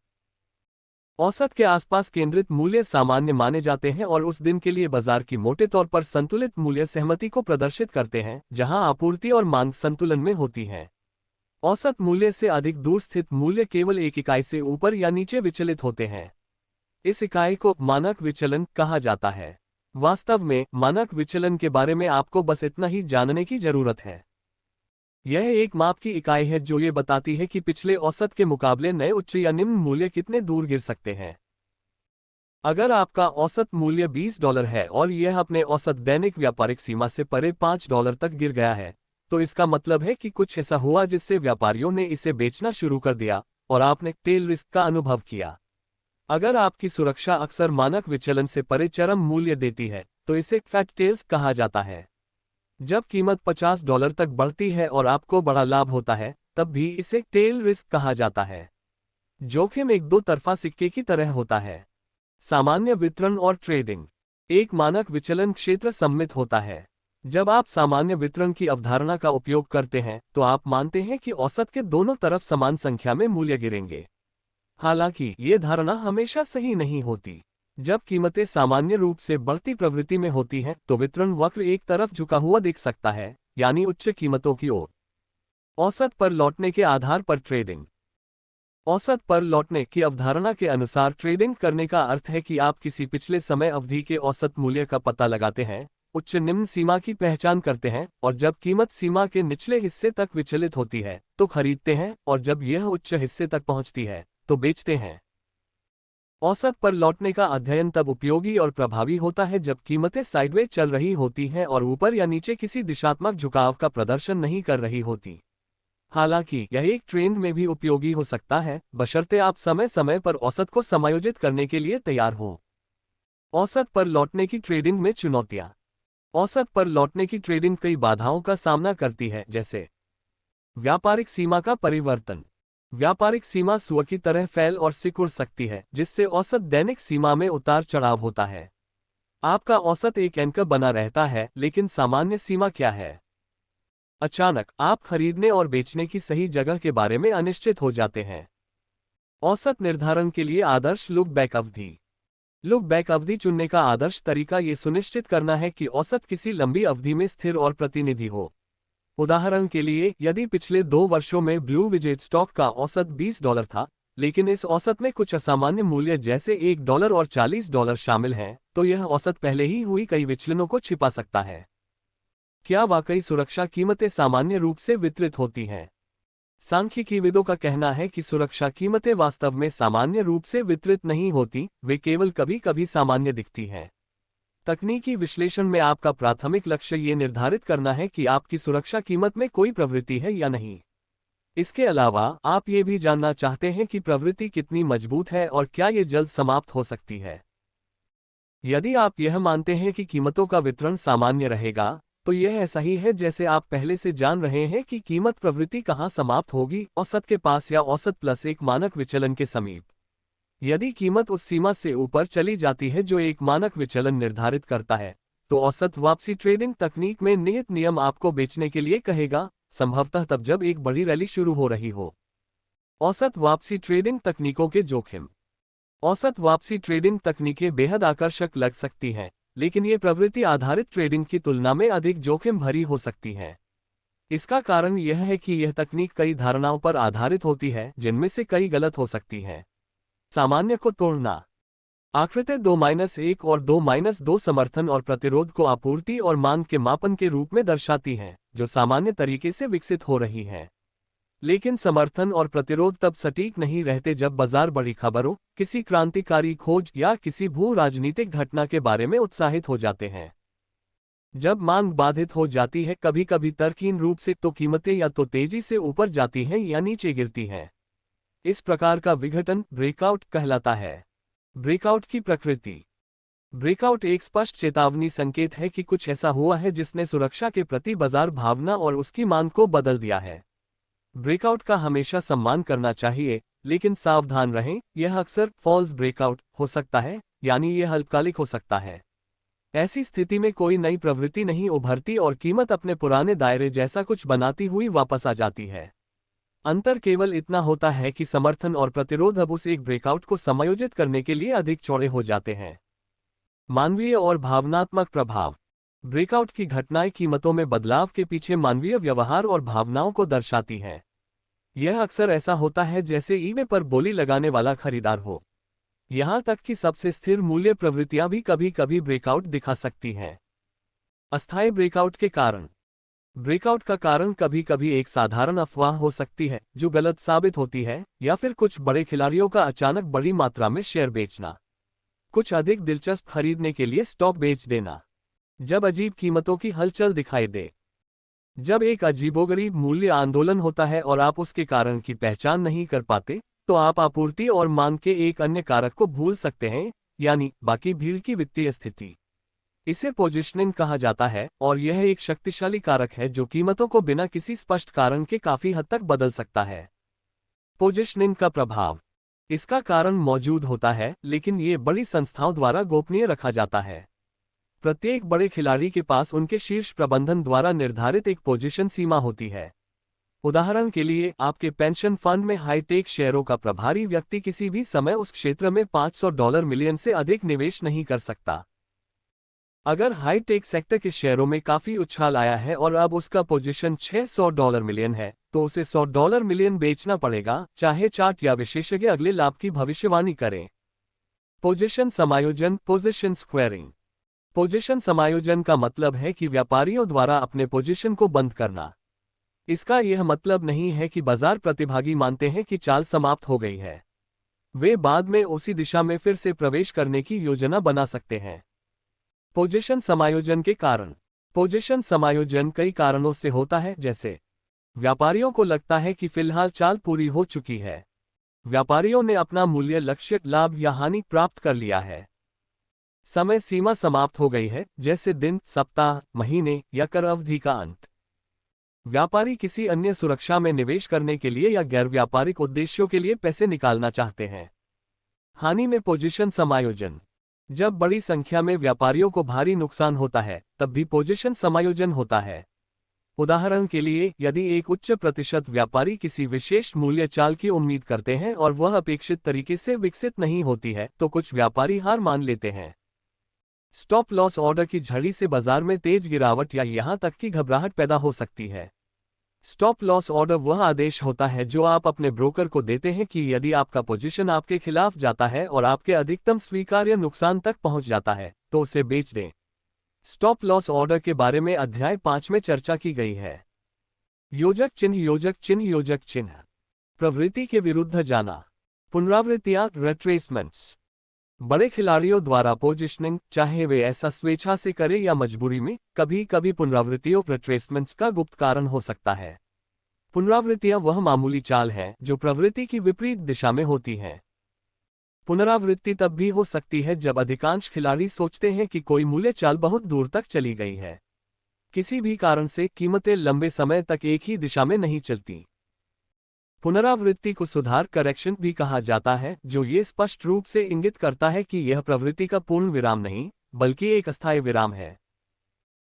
A: औसत के आसपास केंद्रित मूल्य सामान्य माने जाते हैं और उस दिन के लिए बाजार की मोटे तौर पर संतुलित मूल्य सहमति को प्रदर्शित करते हैं जहां आपूर्ति और मांग संतुलन में होती है। औसत मूल्य से अधिक दूर स्थित मूल्य केवल एक इकाई से ऊपर या नीचे विचलित होते हैं। इस इकाई को मानक विचलन कहा जाता है। वास्तव में मानक विचलन के बारे में आपको बस इतना ही जानने की जरूरत है। यह एक माप की इकाई है जो ये बताती है कि पिछले औसत के मुकाबले नए उच्च या निम्न मूल्य कितने दूर गिर सकते हैं। अगर आपका औसत मूल्य $20 है और यह अपने औसत दैनिक व्यापारिक सीमा से परे $5 तक गिर गया है, तो इसका मतलब है कि कुछ ऐसा हुआ जिससे व्यापारियों ने इसे बेचना शुरू कर दिया और आपने टेल रिस्क का अनुभव किया। अगर आपकी सुरक्षा अक्सर मानक विचलन से परे चरम मूल्य देती है तो इसे फैट टेल्स कहा जाता है। जब कीमत $50 तक बढ़ती है और आपको बड़ा लाभ होता है तब भी इसे टेल रिस्क कहा जाता है। जोखिम एक दो तरफा सिक्के की तरह होता है। सामान्य वितरण और ट्रेडिंग। एक मानक विचलन क्षेत्र सम्मित होता है। जब आप सामान्य वितरण की अवधारणा का उपयोग करते हैं तो आप मानते हैं कि औसत के दोनों तरफ समान संख्या में मूल्य गिरेंगे। हालांकि ये धारणा हमेशा सही नहीं होती। जब कीमतें सामान्य रूप से बढ़ती प्रवृत्ति में होती हैं तो वितरण वक्र एक तरफ झुका हुआ दिख सकता है, यानी उच्च कीमतों की ओर। औसत पर लौटने के आधार पर ट्रेडिंग। औसत पर लौटने की अवधारणा के अनुसार ट्रेडिंग करने का अर्थ है कि आप किसी पिछले समय अवधि के औसत मूल्य का पता लगाते हैं उच्च निम्न सीमा की पहचान करते हैं, और जब कीमत सीमा के निचले हिस्से तक विचलित होती है तो खरीदते हैं, और जब यह उच्च हिस्से तक पहुंचती है तो बेचते हैं। औसत पर लौटने का अध्ययन तब उपयोगी और प्रभावी होता है जब कीमतें साइडवेज चल रही होती हैं और ऊपर या नीचे किसी दिशात्मक झुकाव का प्रदर्शन नहीं कर रही होती। हालांकि यह एक ट्रेंड में भी उपयोगी हो सकता है, बशर्ते आप समय समय पर औसत को समायोजित करने के लिए तैयार हों। औसत पर लौटने की ट्रेडिंग में चुनौतियां। औसत पर लौटने की ट्रेडिंग कई बाधाओं का सामना करती है, जैसे व्यापारिक सीमा का परिवर्तन। व्यापारिक सीमा सुअर की तरह फैल और सिकुड़ सकती है, जिससे औसत दैनिक सीमा में उतार चढ़ाव होता है। आपका औसत एक एंकर बना रहता है, लेकिन सामान्य सीमा क्या है? अचानक आप खरीदने और बेचने की सही जगह के बारे में अनिश्चित हो जाते हैं। औसत निर्धारण के लिए आदर्श लुक बैक अवधि। लुक बैक अवधि चुनने का आदर्श तरीका ये सुनिश्चित करना है कि औसत किसी लंबी अवधि में स्थिर और प्रतिनिधि हो। उदाहरण के लिए, यदि पिछले 2 वर्षों में ब्लू विजेट स्टॉक का औसत $20 था, लेकिन इस औसत में कुछ असामान्य मूल्य जैसे $1 और $40 शामिल हैं, तो यह औसत पहले ही हुई कई विचलनों को छिपा सकता है। क्या वाकई सुरक्षा कीमतें सामान्य रूप से वितरित होती हैं? सांख्यिकीविदों का कहना है कि सुरक्षा कीमतें वास्तव में सामान्य रूप से वितरित नहीं होती, वे केवल कभी कभी सामान्य दिखती हैं। तकनीकी विश्लेषण में आपका प्राथमिक लक्ष्य ये निर्धारित करना है कि आपकी सुरक्षा कीमत में कोई प्रवृत्ति है या नहीं। इसके अलावा आप ये भी जानना चाहते हैं कि प्रवृत्ति कितनी मजबूत है और क्या ये जल्द समाप्त हो सकती है। यदि आप यह मानते हैं कि कीमतों का वितरण सामान्य रहेगा, तो यह ऐसा ही है जैसे आप पहले से जान रहे हैं कि कीमत प्रवृत्ति कहाँ समाप्त होगी, औसत के पास या औसत प्लस एक मानक विचलन के समीप। यदि कीमत उस सीमा से ऊपर चली जाती है जो एक मानक विचलन निर्धारित करता है, तो औसत वापसी ट्रेडिंग तकनीक में निहित नियम आपको बेचने के लिए कहेगा, संभवतः तब जब एक बड़ी रैली शुरू हो रही हो। औसत वापसी ट्रेडिंग तकनीकों के जोखिम। औसत वापसी ट्रेडिंग तकनीकें बेहद आकर्षक लग सकती हैं, लेकिन ये प्रवृत्ति आधारित ट्रेडिंग की तुलना में अधिक जोखिम भरी हो सकती हैं। इसका कारण यह है कि यह तकनीक कई धारणाओं पर आधारित होती है, जिनमें से कई गलत हो सकती हैं। सामान्य को तोड़ना। आकृति 2-1 और 2-2 समर्थन और प्रतिरोध को आपूर्ति और मांग के मापन के रूप में दर्शाती हैं, जो सामान्य तरीके से विकसित हो रही हैं। लेकिन समर्थन और प्रतिरोध तब सटीक नहीं रहते जब बाजार बड़ी खबरों, किसी क्रांतिकारी खोज या किसी भू राजनीतिक घटना के बारे में उत्साहित हो जाते हैं। जब मांग बाधित हो जाती है, कभी कभी तर्कहीन रूप से, तो कीमतें या तो तेजी से ऊपर जाती हैं या नीचे गिरती हैं। इस प्रकार का विघटन ब्रेकआउट कहलाता है। ब्रेकआउट की प्रकृति। ब्रेकआउट एक स्पष्ट चेतावनी संकेत है कि कुछ ऐसा हुआ है जिसने सुरक्षा के प्रति बाजार भावना और उसकी मांग को बदल दिया है। ब्रेकआउट का हमेशा सम्मान करना चाहिए, लेकिन सावधान रहें, यह अक्सर फॉल्स ब्रेकआउट हो सकता है, यानी यह अल्पकालिक हो सकता है। ऐसी स्थिति में कोई नई प्रवृत्ति नहीं उभरती और कीमत अपने पुराने दायरे जैसा कुछ बनाती हुई वापस आ जाती है। अंतर केवल इतना होता है कि समर्थन और प्रतिरोध अब उस एक ब्रेकआउट को समायोजित करने के लिए अधिक चौड़े हो जाते हैं। मानवीय और भावनात्मक प्रभाव। ब्रेकआउट की घटनाएं कीमतों में बदलाव के पीछे मानवीय व्यवहार और भावनाओं को दर्शाती हैं। यह अक्सर ऐसा होता है जैसे ईबे पर बोली लगाने वाला खरीदार हो। यहां तक कि सबसे स्थिर मूल्य प्रवृत्तियां भी कभी कभी ब्रेकआउट दिखा सकती हैं। अस्थायी ब्रेकआउट के कारण। ब्रेकआउट का कारण कभी कभी एक साधारण अफवाह हो सकती है जो गलत साबित होती है, या फिर कुछ बड़े खिलाड़ियों का अचानक बड़ी मात्रा में शेयर बेचना। कुछ अधिक दिलचस्प खरीदने के लिए स्टॉक बेच देना। जब अजीब कीमतों की हलचल दिखाई दे। जब एक अजीबोगरीब मूल्य आंदोलन होता है और आप उसके कारण की पहचान नहीं कर पाते, तो आप आपूर्ति और मांग के एक अन्य कारक को भूल सकते हैं, यानी बाकी भीड़ की वित्तीय स्थिति। इसे पोजिशनिंग कहा जाता है, और यह एक शक्तिशाली कारक है जो कीमतों को बिना किसी स्पष्ट कारण के काफी हद तक बदल सकता है। पोजिशनिंग का प्रभाव। इसका कारण मौजूद होता है, लेकिन ये बड़ी संस्थाओं द्वारा गोपनीय रखा जाता है। प्रत्येक बड़े खिलाड़ी के पास उनके शीर्ष प्रबंधन द्वारा निर्धारित एक पोजीशन सीमा होती है। उदाहरण के लिए, आपके पेंशन फंड में हाईटेक शेयरों का प्रभारी व्यक्ति किसी भी समय उस क्षेत्र में $500 मिलियन से अधिक निवेश नहीं कर सकता। अगर हाईटेक सेक्टर के शेयरों में काफी उछाल आया है और अब उसका पोजीशन $600 मिलियन है, तो उसे $100 मिलियन बेचना पड़ेगा, चाहे चार्ट या विशेषज्ञ अगले लाभ की भविष्यवाणी करें। पोजीशन समायोजन, पोजीशन स्क्वेयरिंग। पोजीशन समायोजन का मतलब है कि व्यापारियों द्वारा अपने पोजीशन को बंद करना। इसका यह मतलब नहीं है कि बाजार प्रतिभागी मानते हैं कि चाल समाप्त हो गई है। वे बाद में उसी दिशा में फिर से प्रवेश करने की योजना बना सकते हैं। पोजीशन समायोजन के कारण। पोजीशन समायोजन कई कारणों से होता है, जैसे व्यापारियों को लगता है कि फिलहाल चाल पूरी हो चुकी है। व्यापारियों ने अपना मूल्य लक्ष्य लाभ या हानि प्राप्त कर लिया है। समय सीमा समाप्त हो गई है, जैसे दिन, सप्ताह, महीने या कर अवधि का अंत। व्यापारी किसी अन्य सुरक्षा में निवेश करने के लिए या गैर व्यापारिक उद्देश्यों के लिए पैसे निकालना चाहते हैं। हानि में पोजीशन समायोजन। जब बड़ी संख्या में व्यापारियों को भारी नुकसान होता है, तब भी पोजीशन समायोजन होता है। उदाहरण के लिए, यदि एक उच्च प्रतिशत व्यापारी किसी विशेष मूल्य चाल की उम्मीद करते हैं और वह अपेक्षित तरीके से विकसित नहीं होती है, तो कुछ व्यापारी हार मान लेते हैं। स्टॉप लॉस ऑर्डर की झड़ी से बाजार में तेज गिरावट या यहां तक कि घबराहट पैदा हो सकती है। स्टॉप लॉस ऑर्डर वह आदेश होता है जो आप अपने ब्रोकर को देते हैं कि यदि आपका पोजीशन आपके खिलाफ जाता है और आपके अधिकतम स्वीकार्य नुकसान तक पहुंच जाता है, तो उसे बेच दें। स्टॉप लॉस ऑर्डर के बारे में अध्याय 5 में चर्चा की गई है। योजक चिन्ह। योजक चिन्ह। योजक चिन्ह प्रवृत्ति के विरुद्ध जाना। पुनरावृत्तियां, रिट्रेसमेंट्स। बड़े खिलाड़ियों द्वारा पोजिशनिंग, चाहे वे ऐसा स्वेच्छा से करें या मजबूरी में, कभी कभी पुनरावृत्तियों रिट्रेसमेंट्स का गुप्त कारण हो सकता है। पुनरावृत्तियां वह मामूली चाल हैं जो प्रवृत्ति की विपरीत दिशा में होती हैं। पुनरावृत्ति तब भी हो सकती है जब अधिकांश खिलाड़ी सोचते हैं कि कोई मूल्य चाल बहुत दूर तक चली गई है। किसी भी कारण से कीमतें लंबे समय तक एक ही दिशा में नहीं चलती। पुनरावृत्ति को सुधार, करेक्शन भी कहा जाता है, जो ये स्पष्ट रूप से इंगित करता है कि यह प्रवृत्ति का पूर्ण विराम नहीं, बल्कि एक अस्थायी विराम है।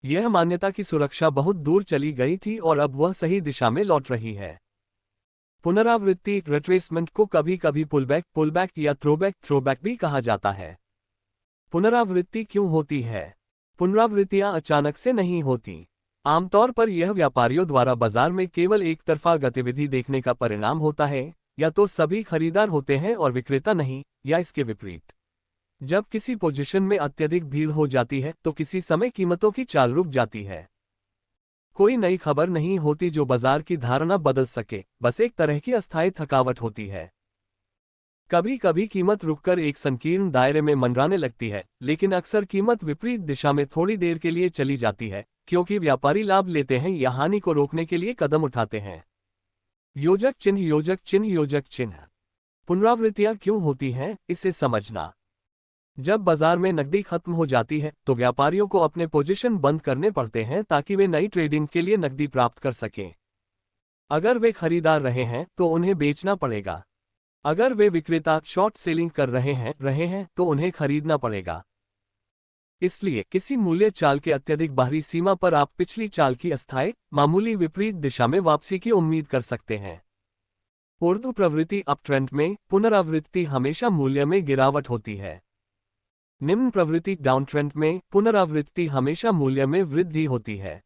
A: यह मान्यता की सुरक्षा बहुत दूर चली गई थी और अब वह सही दिशा में लौट रही है। पुनरावृत्ति, रिट्रेसमेंट को कभी कभी पुलबैक या थ्रोबैक भी कहा जाता है। पुनरावृत्ति क्यों होती है? पुनरावृत्तियां अचानक से नहीं होती। आमतौर पर यह व्यापारियों द्वारा बाजार में केवल एक तरफा गतिविधि देखने का परिणाम होता है। या तो सभी खरीदार होते हैं और विक्रेता नहीं, या इसके विपरीत। जब किसी पोजीशन में अत्यधिक भीड़ हो जाती है तो किसी समय कीमतों की चाल रुक जाती है। कोई नई खबर नहीं होती जो बाजार की धारणा बदल सके, बस एक तरह की अस्थायी थकावट होती है। कभी कभी कीमत रुककर एक संकीर्ण दायरे में मंडराने लगती है, लेकिन अक्सर कीमत विपरीत दिशा में थोड़ी देर के लिए चली जाती है, क्योंकि व्यापारी लाभ लेते हैं या हानि को रोकने के लिए कदम उठाते हैं। योजक चिन्ह। योजक चिन्ह। योजक चिन्ह पुनरावृत्तियां क्यों होती हैं, इसे समझना। जब बाजार में नकदी खत्म हो जाती है तो व्यापारियों को अपने पोजीशन बंद करने पड़ते हैं ताकि वे नई ट्रेडिंग के लिए नकदी प्राप्त कर सकें। अगर वे खरीदार रहे हैं तो उन्हें बेचना पड़ेगा। अगर वे विक्रेता शॉर्ट सेलिंग कर रहे हैं तो उन्हें खरीदना पड़ेगा। इसलिए किसी मूल्य चाल के अत्यधिक बाहरी सीमा पर आप पिछली चाल की अस्थायी, मामूली विपरीत दिशा में वापसी की उम्मीद कर सकते हैं। ऊर्ध्व प्रवृत्ति अप ट्रेंड में पुनरावृत्ति हमेशा मूल्य में गिरावट होती है। निम्न प्रवृत्ति डाउन ट्रेंड में पुनरावृत्ति हमेशा मूल्य में वृद्धि होती है।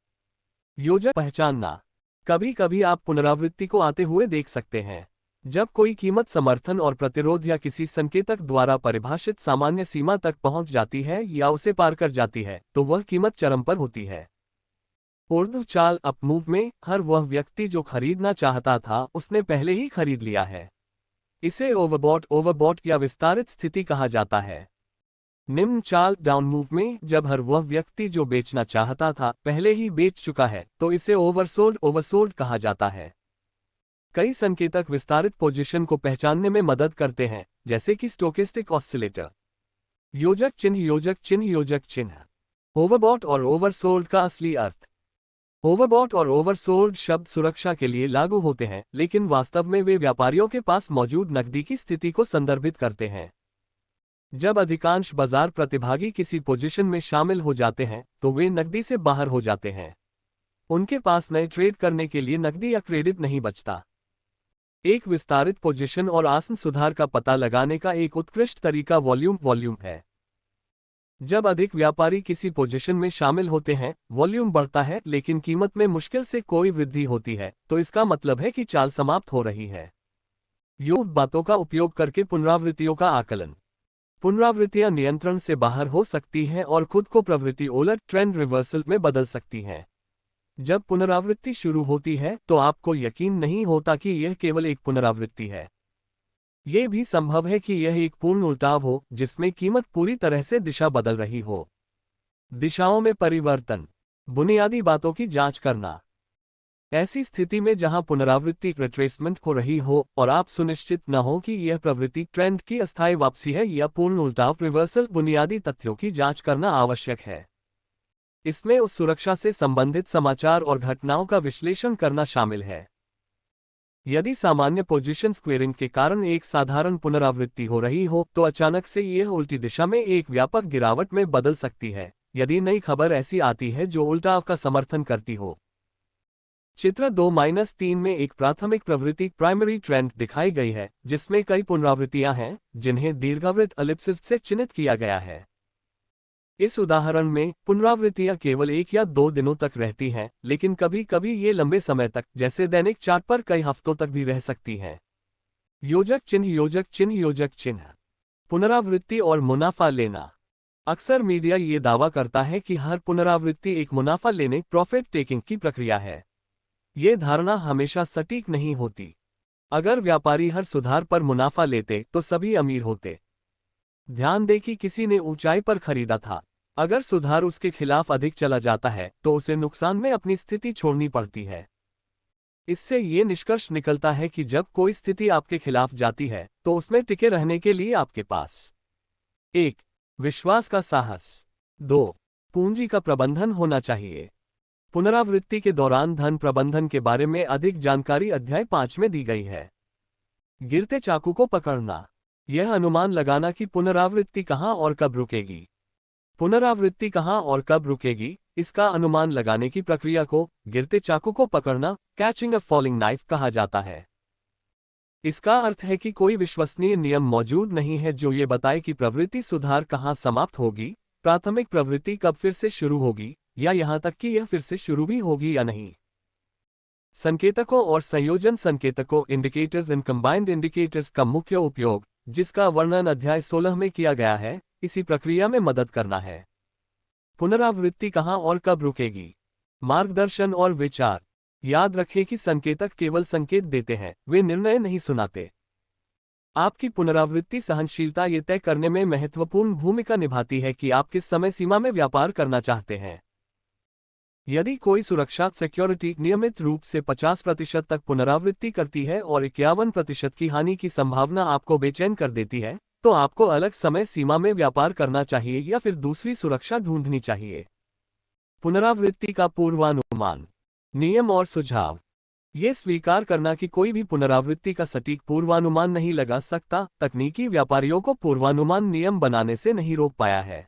A: योजक पहचानना। कभी कभी आप पुनरावृत्ति को आते हुए देख सकते हैं। जब कोई कीमत समर्थन और प्रतिरोध या किसी संकेतक द्वारा परिभाषित सामान्य सीमा तक पहुंच जाती है या उसे पार कर जाती है, तो वह कीमत चरम पर होती है। ऊर्ध्व चाल अप मूव में हर वह व्यक्ति जो खरीदना चाहता था उसने पहले ही खरीद लिया है। इसे ओवरबॉट या विस्तारित स्थिति कहा जाता है। निम्न चाल डाउन मूव में जब हर वह व्यक्ति जो बेचना चाहता था पहले ही बेच चुका है, तो इसे ओवरसोल्ड कहा जाता है। कई संकेतक विस्तारित पोजीशन को पहचानने में मदद करते हैं, जैसे कि स्टोकेस्टिक ऑसिलेटर। योजक चिन्ह। योजक चिन्ह। योजक चिन्ह ओवरबॉट और ओवरसोल्ड का असली अर्थ। ओवरबॉट और ओवरसोल्ड शब्द सुरक्षा के लिए लागू होते हैं, लेकिन वास्तव में वे व्यापारियों के पास मौजूद नकदी की स्थिति को संदर्भित करते हैं। जब अधिकांश बाजार प्रतिभागी किसी पोजीशन में शामिल हो जाते हैं तो वे नकदी से बाहर हो जाते हैं। उनके पास नए ट्रेड करने के लिए नकदी या क्रेडिट नहीं बचता। एक विस्तारित पोजीशन और आसन सुधार का पता लगाने का एक उत्कृष्ट तरीका वॉल्यूम है। जब अधिक व्यापारी किसी पोजीशन में शामिल होते हैं, वॉल्यूम बढ़ता है लेकिन कीमत में मुश्किल से कोई वृद्धि होती है, तो इसका मतलब है कि चाल समाप्त हो रही है। बातों का उपयोग करके पुनरावृत्तियों का आकलन। पुनरावृत्तियां नियंत्रण से बाहर हो सकती हैं और खुद को प्रवृत्ति उलट ट्रेंड रिवर्सल में बदल सकती हैं। जब पुनरावृत्ति शुरू होती है तो आपको यकीन नहीं होता कि यह केवल एक पुनरावृत्ति है। यह भी संभव है कि यह एक पूर्ण उल्टाव हो जिसमें कीमत पूरी तरह से दिशा बदल रही हो। दिशाओं में परिवर्तन। बुनियादी बातों की जांच करना। ऐसी स्थिति में जहां पुनरावृत्ति रिट्रेसमेंट हो रही हो और आप सुनिश्चित न हो कि यह प्रवृत्ति ट्रेंड की अस्थायी वापसी है या पूर्ण उल्टाव रिवर्सल, बुनियादी तथ्यों की जांच करना आवश्यक है। इसमें उस सुरक्षा से संबंधित समाचार और घटनाओं का विश्लेषण करना शामिल है। यदि सामान्य पोजीशन स्क्वेयरिंग के कारण एक साधारण पुनरावृत्ति हो रही हो तो अचानक से यह उल्टी दिशा में एक व्यापक गिरावट में बदल सकती है यदि नई खबर ऐसी आती है जो उल्टाव का समर्थन करती हो। चित्र 2-3 में एक प्राथमिक प्रवृत्ति प्राइमरी ट्रेंड दिखाई गई है जिसमें कई पुनरावृत्तियां हैं जिन्हें दीर्घवृत्त एलिप्सिस से चिह्नित किया गया है। इस उदाहरण में पुनरावृत्तियां केवल 1 या 2 दिनों तक रहती हैं, लेकिन कभी कभी ये लंबे समय तक जैसे दैनिक चार्ट पर कई हफ्तों तक भी रह सकती हैं। योजक चिन्ह योजक चिन्ह योजक चिन्ह। पुनरावृत्ति और मुनाफा लेना। अक्सर मीडिया ये दावा करता है कि हर पुनरावृत्ति एक मुनाफा लेने प्रॉफिट टेकिंग की प्रक्रिया है। ये धारणा हमेशा सटीक नहीं होती। अगर व्यापारी हर सुधार पर मुनाफा लेते तो सभी अमीर होते। ध्यान दें कि किसी ने ऊंचाई पर खरीदा था। अगर सुधार उसके खिलाफ अधिक चला जाता है तो उसे नुकसान में अपनी स्थिति छोड़नी पड़ती है। इससे ये निष्कर्ष निकलता है कि जब कोई स्थिति आपके खिलाफ जाती है तो उसमें टिके रहने के लिए आपके पास 1. विश्वास का साहस, 2. पूंजी का प्रबंधन होना चाहिए। पुनरावृत्ति के दौरान धन प्रबंधन के बारे में अधिक जानकारी अध्याय 5 में दी गई है। गिरते चाकू को पकड़ना। यह अनुमान लगाना कि पुनरावृत्ति कहां और कब रुकेगी। पुनरावृत्ति कहां और कब रुकेगी, इसका अनुमान लगाने की प्रक्रिया को गिरते चाकू को पकड़ना, कैचिंग अ फॉलिंग नाइफ कहा जाता है। इसका अर्थ है कि कोई विश्वसनीय नियम मौजूद नहीं है जो ये बताए कि प्रवृत्ति सुधार कहां समाप्त होगी, प्राथमिक प्रवृत्ति कब फिर से शुरू होगी, या यहां तक कि यह फिर से शुरू भी होगी या नहीं। संकेतकों और संयोजन संकेतकों इंडिकेटर्स एंड कंबाइंड इंडिकेटर्स का मुख्य उपयोग, जिसका वर्णन अध्याय 16 में किया गया है, इसी प्रक्रिया में मदद करना है। पुनरावृत्ति कहां और कब रुकेगी। मार्गदर्शन और विचार। याद रखें कि संकेतक केवल संकेत देते हैं, वे निर्णय नहीं सुनाते। आपकी पुनरावृत्ति सहनशीलता ये तय करने में महत्वपूर्ण भूमिका निभाती है कि आप किस समय सीमा में व्यापार करना चाहते हैं। यदि कोई सुरक्षा सिक्योरिटी नियमित रूप से 50% तक पुनरावृत्ति करती है और 51% की हानि की संभावना आपको बेचैन कर देती है, तो आपको अलग समय सीमा में व्यापार करना चाहिए या फिर दूसरी सुरक्षा ढूंढनी चाहिए। पुनरावृत्ति का पूर्वानुमान। नियम और सुझाव। ये स्वीकार करना कि कोई भी पुनरावृत्ति का सटीक पूर्वानुमान नहीं लगा सकता, तकनीकी व्यापारियों को पूर्वानुमान नियम बनाने से नहीं रोक पाया है।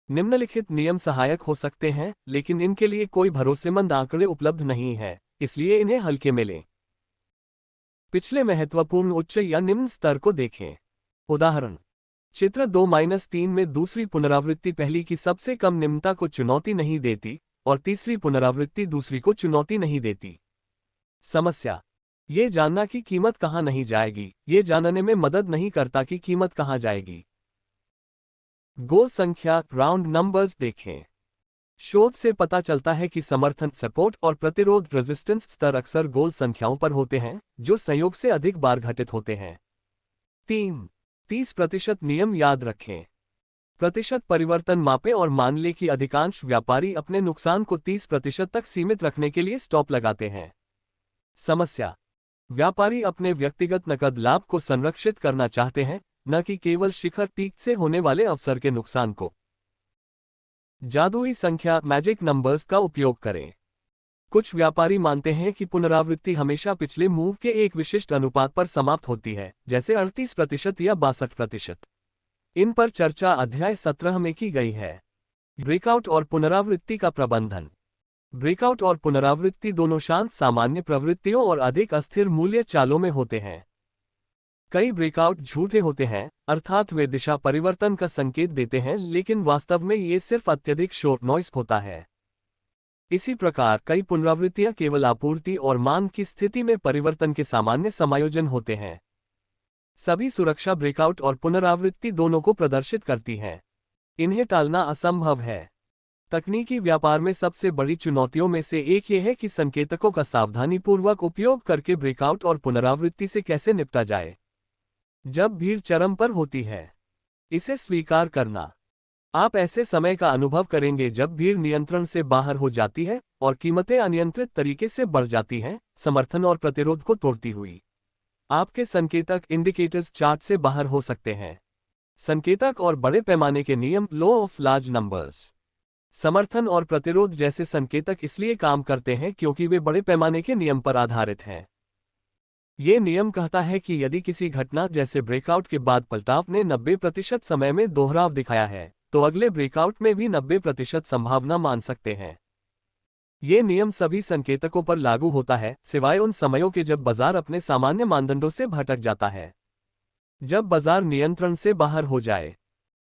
A: निम्नलिखित नियम सहायक हो सकते हैं, लेकिन इनके लिए कोई भरोसेमंद आंकड़े उपलब्ध नहीं है, इसलिए इन्हें हल्के में लें। पिछले महत्वपूर्ण उच्च या निम्न स्तर को देखें। उदाहरण, चित्र 2-3 में दूसरी पुनरावृत्ति पहली की सबसे कम निम्नता को चुनौती नहीं देती और तीसरी पुनरावृत्ति दूसरी को चुनौती नहीं देती। समस्या, ये जानना कि कीमत कहां नहीं जाएगी, ये जानने में मदद नहीं करता कि कीमत कहां जाएगी। गोल संख्या राउंड नंबर्स देखें। शोध से पता चलता है कि समर्थन सपोर्ट और प्रतिरोध रेजिस्टेंस स्तर अक्सर गोल संख्याओं पर होते हैं, जो संयोग से अधिक बार घटित होते हैं। 30% नियम याद रखें। प्रतिशत परिवर्तन मापें और मान लें कि अधिकांश व्यापारी अपने नुकसान को 30% तक सीमित रखने के लिए स्टॉप लगाते हैं। समस्या, व्यापारी अपने व्यक्तिगत नकद लाभ को संरक्षित करना चाहते हैं, न कि केवल शिखर पीक से होने वाले अवसर के नुकसान को। जादुई संख्या मैजिक नंबर्स का उपयोग करें। कुछ व्यापारी मानते हैं कि पुनरावृत्ति हमेशा पिछले मूव के एक विशिष्ट अनुपात पर समाप्त होती है, जैसे 38% या 62%। इन पर चर्चा अध्याय 17 में की गई है। ब्रेकआउट और पुनरावृत्ति का प्रबंधन। ब्रेकआउट और पुनरावृत्ति दोनों शांत सामान्य प्रवृत्तियों और अधिक अस्थिर मूल्य चालों में होते हैं। कई ब्रेकआउट झूठे होते हैं, अर्थात वे दिशा परिवर्तन का संकेत देते हैं, लेकिन वास्तव में ये सिर्फ अत्यधिक शॉर्ट नॉइस होता है। इसी प्रकार कई पुनरावृत्तियां केवल आपूर्ति और मांग की स्थिति में परिवर्तन के सामान्य समायोजन होते हैं। सभी सुरक्षा ब्रेकआउट और पुनरावृत्ति दोनों को प्रदर्शित करती हैं। इन्हें टालना असंभव है। तकनीकी व्यापार में सबसे बड़ी चुनौतियों में से एक यह है कि संकेतकों का सावधानीपूर्वक उपयोग करके ब्रेकआउट और पुनरावृत्ति से कैसे निपटा जाए। जब भीड़ चरम पर होती है, इसे स्वीकार करना। आप ऐसे समय का अनुभव करेंगे जब भीड़ नियंत्रण से बाहर हो जाती है और कीमतें अनियंत्रित तरीके से बढ़ जाती हैं, समर्थन और प्रतिरोध को तोड़ती हुई। आपके संकेतक इंडिकेटर्स चार्ट से बाहर हो सकते हैं। संकेतक और बड़े पैमाने के नियम, लॉ ऑफ लार्ज नंबर्स। समर्थन और प्रतिरोध जैसे संकेतक इसलिए काम करते हैं क्योंकि वे बड़े पैमाने के नियम पर आधारित हैं। ये नियम कहता है कि यदि किसी घटना जैसे ब्रेकआउट के बाद पलटाव ने 90% समय में दोहराव दिखाया है, तो अगले ब्रेकआउट में भी 90% संभावना मान सकते हैं। ये नियम सभी संकेतकों पर लागू होता है, सिवाय उन समयों के जब बाजार अपने सामान्य मानदंडों से भटक जाता है। जब बाजार नियंत्रण से बाहर हो जाए,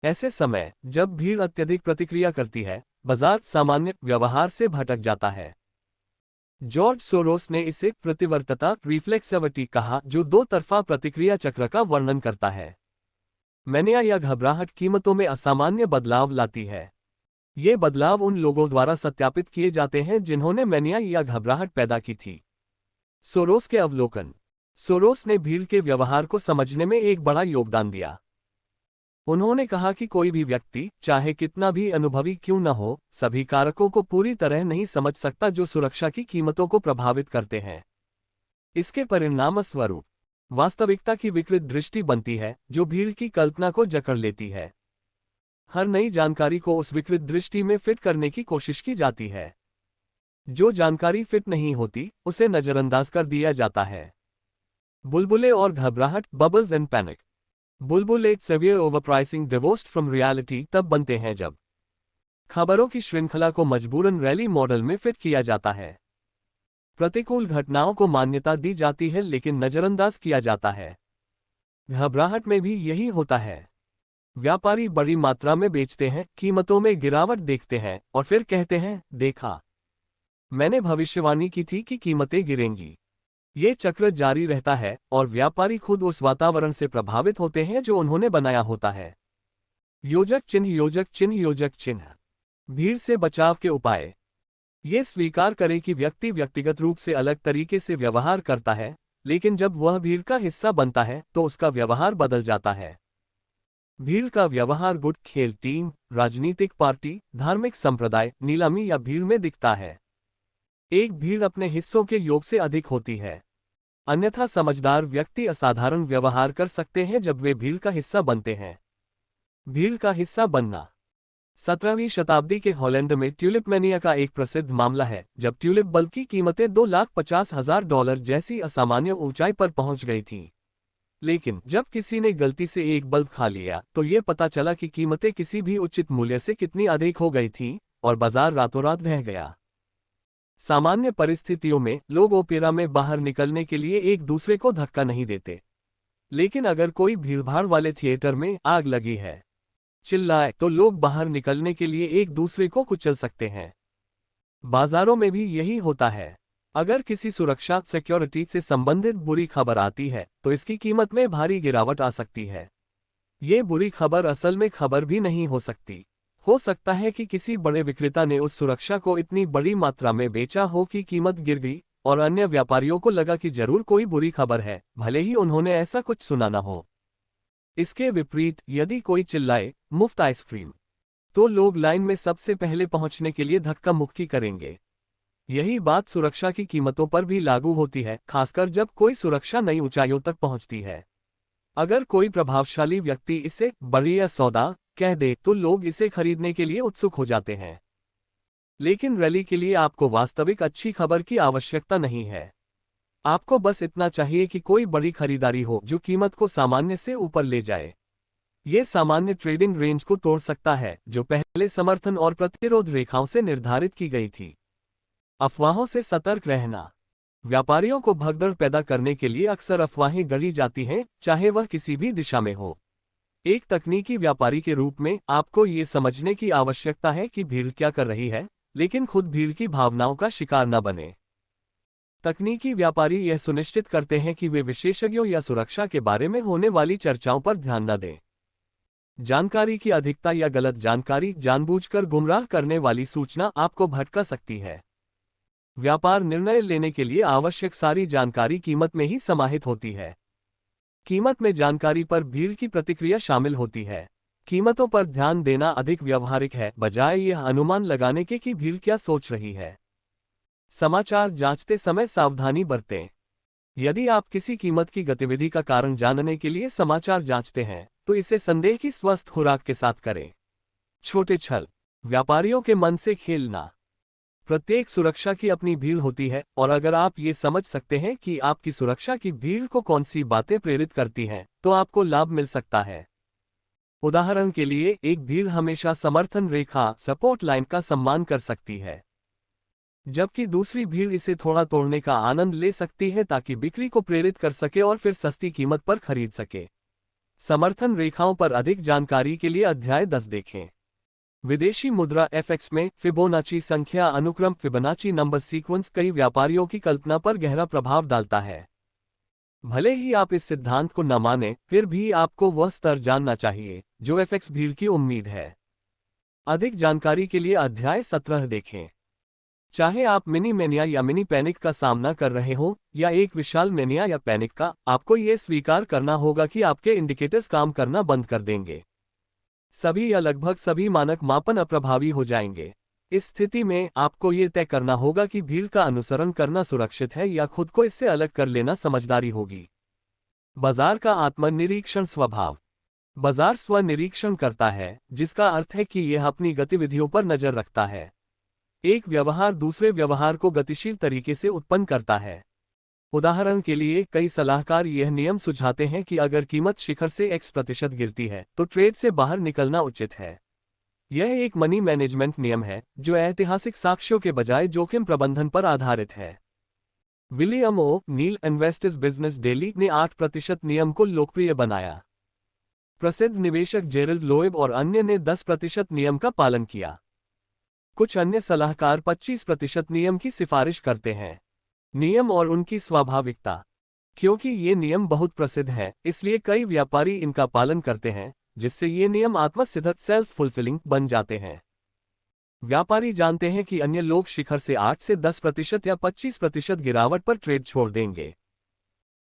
A: ऐसे समय जब भीड़ अत्यधिक प्रतिक्रिया करती है, बाजार सामान्य व्यवहार से भटक जाता है। जॉर्ज सोरोस ने इसे प्रतिवर्तता रिफ्लेक्सिविटी कहा, जो दो तरफा प्रतिक्रिया चक्र का वर्णन करता है। मैनिया या घबराहट कीमतों में असामान्य बदलाव लाती है। ये बदलाव उन लोगों द्वारा सत्यापित किए जाते हैं जिन्होंने मैनिया या घबराहट पैदा की थी। सोरोस के अवलोकन। सोरोस ने भीड़ के व्यवहार को समझने में एक बड़ा योगदान दिया। उन्होंने कहा कि कोई भी व्यक्ति, चाहे कितना भी अनुभवी क्यों न हो, सभी कारकों को पूरी तरह नहीं समझ सकता जो सुरक्षा की कीमतों को प्रभावित करते हैं। इसके परिणामस्वरूप वास्तविकता की विकृत दृष्टि बनती है, जो भीड़ की कल्पना को जकड़ लेती है। हर नई जानकारी को उस विकृत दृष्टि में फिट करने की कोशिश की जाती है। जो जानकारी फिट नहीं होती, उसे नजरअंदाज कर दिया जाता है। बुलबुले और घबराहट, बबल्स एंड पैनिक। बुलबुले, सेवियर ओवरप्राइसिंग डिवोर्स्ड फ्रॉम रियलिटी, तब बनते हैं जब खबरों की श्रृंखला को मजबूरन रैली मॉडल में फिट किया जाता है। प्रतिकूल घटनाओं को मान्यता दी जाती है लेकिन नजरअंदाज किया जाता है। घबराहट में भी यही होता है। व्यापारी बड़ी मात्रा में बेचते हैं, कीमतों में गिरावट देखते हैं और फिर कहते हैं, देखा, मैंने भविष्यवाणी की थी कि कीमतें गिरेंगी। ये चक्र जारी रहता है और व्यापारी खुद उस वातावरण से प्रभावित होते हैं जो उन्होंने बनाया होता है। योजक चिन्ह, योजक चिन्ह, योजक चिन्ह। भीड़ से बचाव के उपाय। ये स्वीकार करें कि व्यक्ति व्यक्तिगत रूप से अलग तरीके से व्यवहार करता है, लेकिन जब वह भीड़ का हिस्सा बनता है तो उसका व्यवहार बदल जाता है। भीड़ का व्यवहार गुट, खेल टीम, राजनीतिक पार्टी, धार्मिक संप्रदाय, नीलामी या भीड़ में दिखता है। एक भीड़ अपने हिस्सों के योग से अधिक होती है। अन्यथा समझदार व्यक्ति असाधारण व्यवहार कर सकते हैं जब वे भीड़ का हिस्सा बनते हैं। भीड़ का हिस्सा बनना। 17वीं शताब्दी के हॉलैंड में ट्यूलिप मैनिया का एक प्रसिद्ध मामला है, जब ट्यूलिप बल्ब की कीमतें $2,50,000 जैसी असामान्य ऊंचाई पर पहुंच गई थीं। लेकिन जब किसी ने गलती से एक बल्ब खा लिया तो ये पता चला कि कीमतें किसी भी उचित मूल्य से कितनी अधिक हो गई थीं और बाजार रातों रात बह गया। सामान्य परिस्थितियों में लोग ओपेरा में बाहर निकलने के लिए एक दूसरे को धक्का नहीं देते, लेकिन अगर कोई भीड़भाड़ वाले थिएटर में आग लगी है, चिल्लाए, तो लोग बाहर निकलने के लिए एक दूसरे को कुचल सकते हैं। बाजारों में भी यही होता है। अगर किसी सुरक्षा सिक्योरिटी से संबंधित बुरी खबर आती है तो इसकी कीमत में भारी गिरावट आ सकती है। ये बुरी खबर असल में खबर भी नहीं हो सकती। हो सकता है कि किसी बड़े विक्रेता ने उस सुरक्षा को इतनी बड़ी मात्रा में बेचा हो कि कीमत गिर गई और अन्य व्यापारियों को लगा कि जरूर कोई बुरी खबर है, भले ही उन्होंने ऐसा कुछ सुना न हो। इसके विपरीत, यदि कोई चिल्लाए, मुफ्त आइसक्रीम, तो लोग लाइन में सबसे पहले पहुंचने के लिए धक्का मुक्की करेंगे। यही बात सुरक्षा की कीमतों पर भी लागू होती है, खासकर जब कोई सुरक्षा नई ऊंचाइयों तक पहुंचती है। अगर कोई प्रभावशाली व्यक्ति इसे बढ़िया सौदा कह दे तो लोग इसे खरीदने के लिए उत्सुक हो जाते हैं। लेकिन रैली के लिए आपको वास्तविक अच्छी खबर की आवश्यकता नहीं है। आपको बस इतना चाहिए कि कोई बड़ी खरीदारी हो जो कीमत को सामान्य से ऊपर ले जाए। ये सामान्य ट्रेडिंग रेंज को तोड़ सकता है जो पहले समर्थन और प्रतिरोध रेखाओं से निर्धारित की गई थी। अफवाहों से सतर्क रहना। व्यापारियों को भगदड़ पैदा करने के लिए अक्सर अफवाहें गढ़ी जाती हैं, चाहे वह किसी भी दिशा में हो। एक तकनीकी व्यापारी के रूप में आपको ये समझने की आवश्यकता है कि भीड़ क्या कर रही है, लेकिन खुद भीड़ की भावनाओं का शिकार न बने। तकनीकी व्यापारी यह सुनिश्चित करते हैं कि वे विशेषज्ञों या सुरक्षा के बारे में होने वाली चर्चाओं पर ध्यान न दें। जानकारी की अधिकता या गलत जानकारी जानबूझकर गुमराह करने वाली सूचना आपको भटका सकती है। व्यापार निर्णय लेने के लिए आवश्यक सारी जानकारी कीमत में ही समाहित होती है। कीमत में जानकारी पर भीड़ की प्रतिक्रिया शामिल होती है। कीमतों पर ध्यान देना अधिक व्यावहारिक है, बजाय यह अनुमान लगाने के कि भीड़ क्या सोच रही है। समाचार जांचते समय सावधानी बरतें। यदि आप किसी कीमत की गतिविधि का कारण जानने के लिए समाचार जांचते हैं, तो इसे संदेह की स्वस्थ खुराक के साथ करें। छोटे छल। व्यापारियों के मन से खेलना। प्रत्येक सुरक्षा की अपनी भीड़ होती है, और अगर आप ये समझ सकते हैं कि आपकी सुरक्षा की भीड़ को कौन सी बातें प्रेरित करती हैं, तो आपको लाभ मिल सकता है। उदाहरण के लिए, एक भीड़ हमेशा समर्थन रेखा सपोर्ट लाइन का सम्मान कर सकती है, जबकि दूसरी भीड़ इसे थोड़ा तोड़ने का आनंद ले सकती है ताकि बिक्री को प्रेरित कर सके और फिर सस्ती कीमत पर खरीद सके। समर्थन रेखाओं पर अधिक जानकारी के लिए अध्याय 10 देखें। विदेशी मुद्रा एफएक्स में फिबोनाची संख्या अनुक्रम फिबोनाची नंबर सीक्वेंस कई व्यापारियों की कल्पना पर गहरा प्रभाव डालता है। भले ही आप इस सिद्धांत को न मानें, फिर भी आपको वह स्तर जानना चाहिए जो एफएक्स भीड़ की उम्मीद है। अधिक जानकारी के लिए अध्याय 17 देखें। चाहे आप मिनी मेनिया या मिनी पैनिक का सामना कर रहे हो या एक विशाल मेनिया या पैनिक का, आपको यह स्वीकार करना होगा कि आपके इंडिकेटर्स काम करना बंद कर देंगे। सभी या लगभग सभी मानक मापन अप्रभावी हो जाएंगे। इस स्थिति में आपको ये तय करना होगा कि भीड़ का अनुसरण करना सुरक्षित है या खुद को इससे अलग कर लेना समझदारी होगी। बाजार का आत्मनिरीक्षण स्वभाव। बाजार स्वनिरीक्षण करता है, जिसका अर्थ है कि यह अपनी गतिविधियों पर नजर रखता है। एक व्यवहार दूसरे व्यवहार को गतिशील तरीके से उत्पन्न करता है। उदाहरण के लिए, कई सलाहकार यह नियम सुझाते हैं कि अगर कीमत शिखर से X% गिरती है तो ट्रेड से बाहर निकलना उचित है। यह एक मनी मैनेजमेंट नियम है जो ऐतिहासिक साक्ष्यों के बजाय जोखिम प्रबंधन पर आधारित है। विलियम ओ नील इन्वेस्टर्स बिजनेस डेली ने 8% नियम को लोकप्रिय बनाया। प्रसिद्ध निवेशक जेरल्ड लोएब और अन्य ने 10% नियम का पालन किया। कुछ अन्य सलाहकार 25% नियम की सिफारिश करते हैं। नियम और उनकी स्वाभाविकता। क्योंकि ये नियम बहुत प्रसिद्ध हैं, इसलिए कई व्यापारी इनका पालन करते हैं, जिससे ये नियम आत्मसिद्ध सेल्फ फुलफिलिंग बन जाते हैं। व्यापारी जानते हैं कि अन्य लोग शिखर से 8 से 10% या 25% गिरावट पर ट्रेड छोड़ देंगे,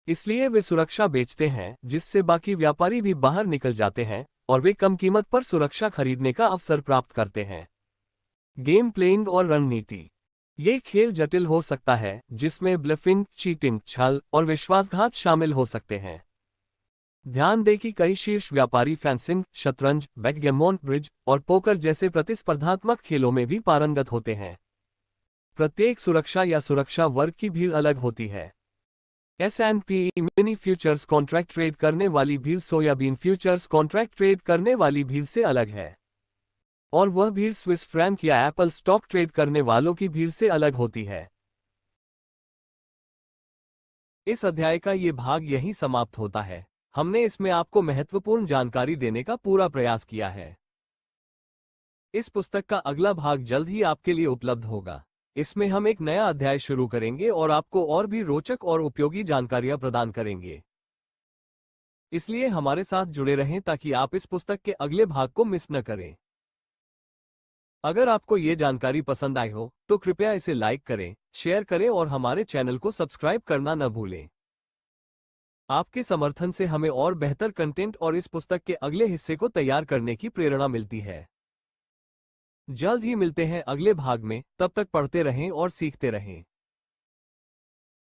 A: इसलिए वे सुरक्षा बेचते हैं, जिससे बाकी व्यापारी भी बाहर निकल जाते हैं और वे कम कीमत पर सुरक्षा खरीदने का अवसर प्राप्त करते हैं। गेम प्लेइंग और रणनीति। ये खेल जटिल हो सकता है, जिसमें ब्लफिंग, चीटिंग, छल और विश्वासघात शामिल हो सकते हैं। ध्यान दें कि कई शीर्ष व्यापारी फेंसिंग, शतरंज, बैकगैमन, ब्रिज और पोकर जैसे प्रतिस्पर्धात्मक खेलों में भी पारंगत होते हैं। प्रत्येक सुरक्षा या सुरक्षा वर्ग की भीड़ अलग होती है। S&P mini futures contract trade करने वाली भीड़ सोयाबीन फ्यूचर्स कॉन्ट्रैक्ट ट्रेड करने वाली भीड़ से अलग है, और वह भीड़ स्विस फ्रैंक या एप्पल स्टॉक ट्रेड करने वालों की भीड़ से अलग होती है। इस अध्याय का ये भाग यहीं समाप्त होता है। हमने इसमें आपको महत्वपूर्ण जानकारी देने का पूरा प्रयास किया है। इस पुस्तक का अगला भाग जल्द ही आपके लिए उपलब्ध होगा। इसमें हम एक नया अध्याय शुरू करेंगे और आपको और भी रोचक और उपयोगी जानकारियां प्रदान करेंगे। इसलिए हमारे साथ जुड़े रहें ताकि आप इस पुस्तक के अगले भाग को मिस न करें। अगर आपको ये जानकारी पसंद आई हो तो कृपया इसे लाइक करें, शेयर करें और हमारे चैनल को सब्सक्राइब करना न भूलें। आपके समर्थन से हमें और बेहतर कंटेंट और इस पुस्तक के अगले हिस्से को तैयार करने की प्रेरणा मिलती है। जल्द ही मिलते हैं अगले भाग में, तब तक पढ़ते रहें और सीखते रहें।